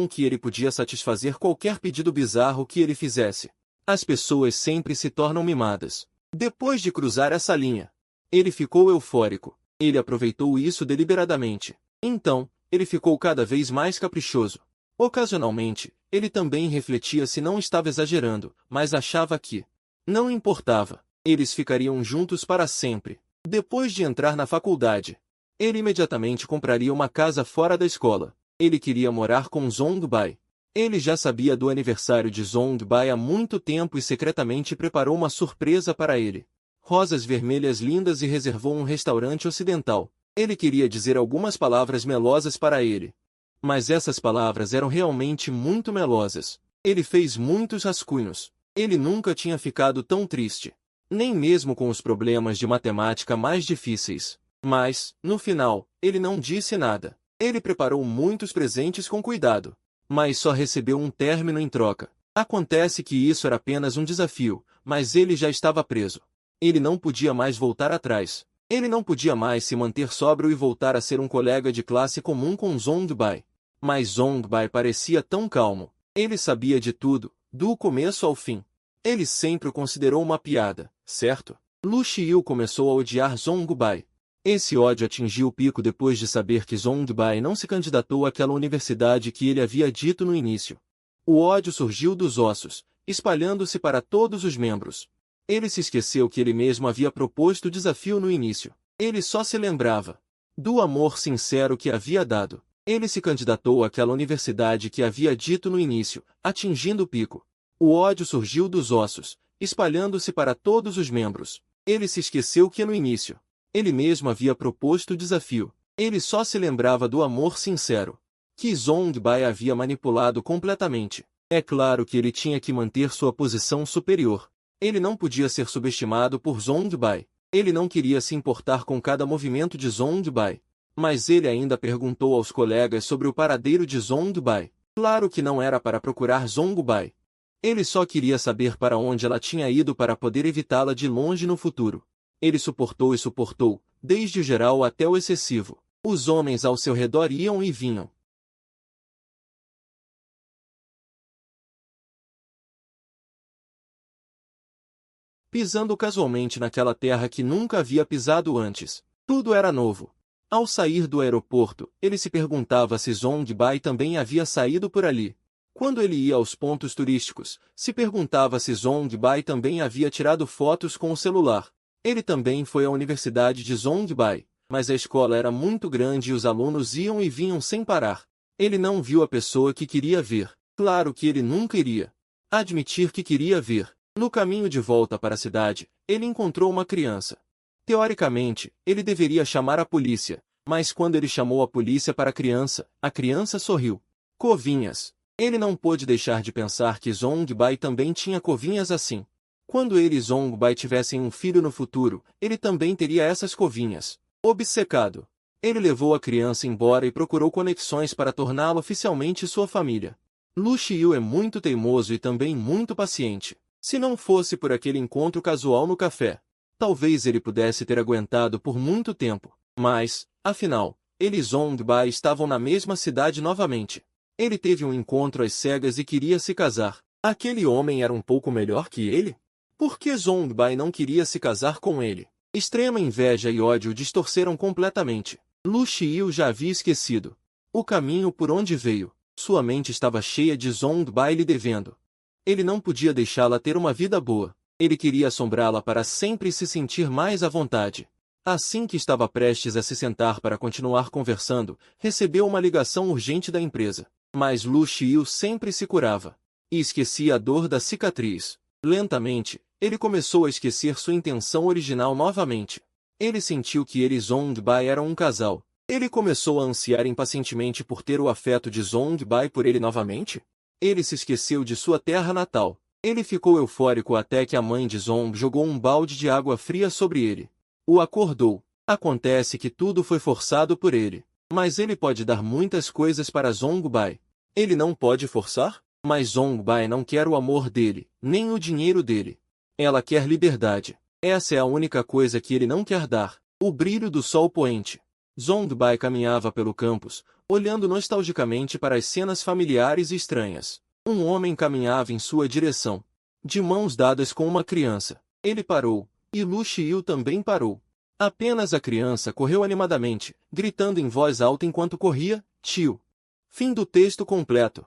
que ele podia satisfazer qualquer pedido bizarro que ele fizesse? As pessoas sempre se tornam mimadas. Depois de cruzar essa linha, ele ficou eufórico. Ele aproveitou isso deliberadamente. Então, ele ficou cada vez mais caprichoso. Ocasionalmente, ele também refletia se não estava exagerando, mas achava que não importava. Eles ficariam juntos para sempre. Depois de entrar na faculdade, ele imediatamente compraria uma casa fora da escola. Ele queria morar com Zhongbai. Ele já sabia do aniversário de Zhongbai há muito tempo e secretamente preparou uma surpresa para ele. Rosas vermelhas lindas e reservou um restaurante ocidental. Ele queria dizer algumas palavras melosas para ele. Mas essas palavras eram realmente muito melosas. Ele fez muitos rascunhos. Ele nunca tinha ficado tão triste. Nem mesmo com os problemas de matemática mais difíceis. Mas, no final, ele não disse nada. Ele preparou muitos presentes com cuidado. mas só recebeu um término em troca. Acontece que isso era apenas um desafio, mas ele já estava preso. Ele não podia mais voltar atrás. Ele não podia mais se manter sóbrio e voltar a ser um colega de classe comum com Zhongbai. Mas Zhongbai parecia tão calmo. Ele sabia de tudo, do começo ao fim. Ele sempre o considerou uma piada, certo? Lu Xiu começou a odiar Zhongbai. Esse ódio atingiu o pico depois de saber que Zhongbai não se candidatou àquela universidade que ele havia dito no início. O ódio surgiu dos ossos, espalhando-se para todos os membros. Ele se esqueceu que ele mesmo havia proposto o desafio no início. Ele só se lembrava do amor sincero que havia dado. Ele se candidatou àquela universidade que havia dito no início, atingindo o pico. O ódio surgiu dos ossos, espalhando-se para todos os membros. Ele se esqueceu que no início, ele mesmo havia proposto o desafio. Ele só se lembrava do amor sincero, que Zhongbai havia manipulado completamente. É claro que ele tinha que manter sua posição superior. Ele não podia ser subestimado por Zhongbai. Ele não queria se importar com cada movimento de Zhongbai. Mas ele ainda perguntou aos colegas sobre o paradeiro de Zhongbai. Claro que não era para procurar Zhongbai. Ele só queria saber para onde ela tinha ido para poder evitá-la de longe no futuro. Ele suportou e suportou, desde o geral até o excessivo. Os homens ao seu redor iam e vinham. Pisando casualmente naquela terra que nunca havia pisado antes. Tudo era novo. Ao sair do aeroporto, ele se perguntava se Zhongbai também havia saído por ali. Quando ele ia aos pontos turísticos, se perguntava se Zhongbai também havia tirado fotos com o celular. Ele também foi à universidade de Zhongbai, mas a escola era muito grande e os alunos iam e vinham sem parar. Ele não viu a pessoa que queria ver. Claro que ele nunca iria admitir que queria ver. No caminho de volta para a cidade, ele encontrou uma criança. Teoricamente, ele deveria chamar a polícia, mas quando ele chamou a polícia para a criança sorriu. Covinhas. Ele não pôde deixar de pensar que Zhongbai também tinha covinhas assim. Quando ele e Zhongbai tivessem um filho no futuro, ele também teria essas covinhas. Obcecado. Ele levou a criança embora e procurou conexões para torná-la oficialmente sua família. Lu Xiu é muito teimoso e também muito paciente. Se não fosse por aquele encontro casual no café, talvez ele pudesse ter aguentado por muito tempo. Mas, afinal, ele e Zhongbai estavam na mesma cidade novamente. Ele teve um encontro às cegas e queria se casar. Aquele homem era um pouco melhor que ele? Por que Zhongbai não queria se casar com ele? Extrema inveja e ódio o distorceram completamente. Lu Xiu já havia esquecido o caminho por onde veio. Sua mente estava cheia de Zhongbai lhe devendo. Ele não podia deixá-la ter uma vida boa. Ele queria assombrá-la para sempre e se sentir mais à vontade. Assim que estava prestes a se sentar para continuar conversando, recebeu uma ligação urgente da empresa. Mas Lu Xiu sempre se curava. E esquecia a dor da cicatriz. Lentamente, ele começou a esquecer sua intenção original novamente. Ele sentiu que ele e Zhongbai eram um casal. Ele começou a ansiar impacientemente por ter o afeto de Zhongbai por ele novamente. Ele se esqueceu de sua terra natal. Ele ficou eufórico até que a mãe de Zhong jogou um balde de água fria sobre ele. O acordou. Acontece que tudo foi forçado por ele. Mas ele pode dar muitas coisas para Zhongbai. Ele não pode forçar? Mas Zhongbai não quer o amor dele, nem o dinheiro dele. Ela quer liberdade. Essa é a única coisa que ele não quer dar. O brilho do sol poente. Zhongbai caminhava pelo campus, olhando nostalgicamente para as cenas familiares e estranhas. Um homem caminhava em sua direção, de mãos dadas com uma criança. Ele parou, e Lu Xiu também parou. Apenas a criança correu animadamente, gritando em voz alta enquanto corria, tio. Fim do texto completo.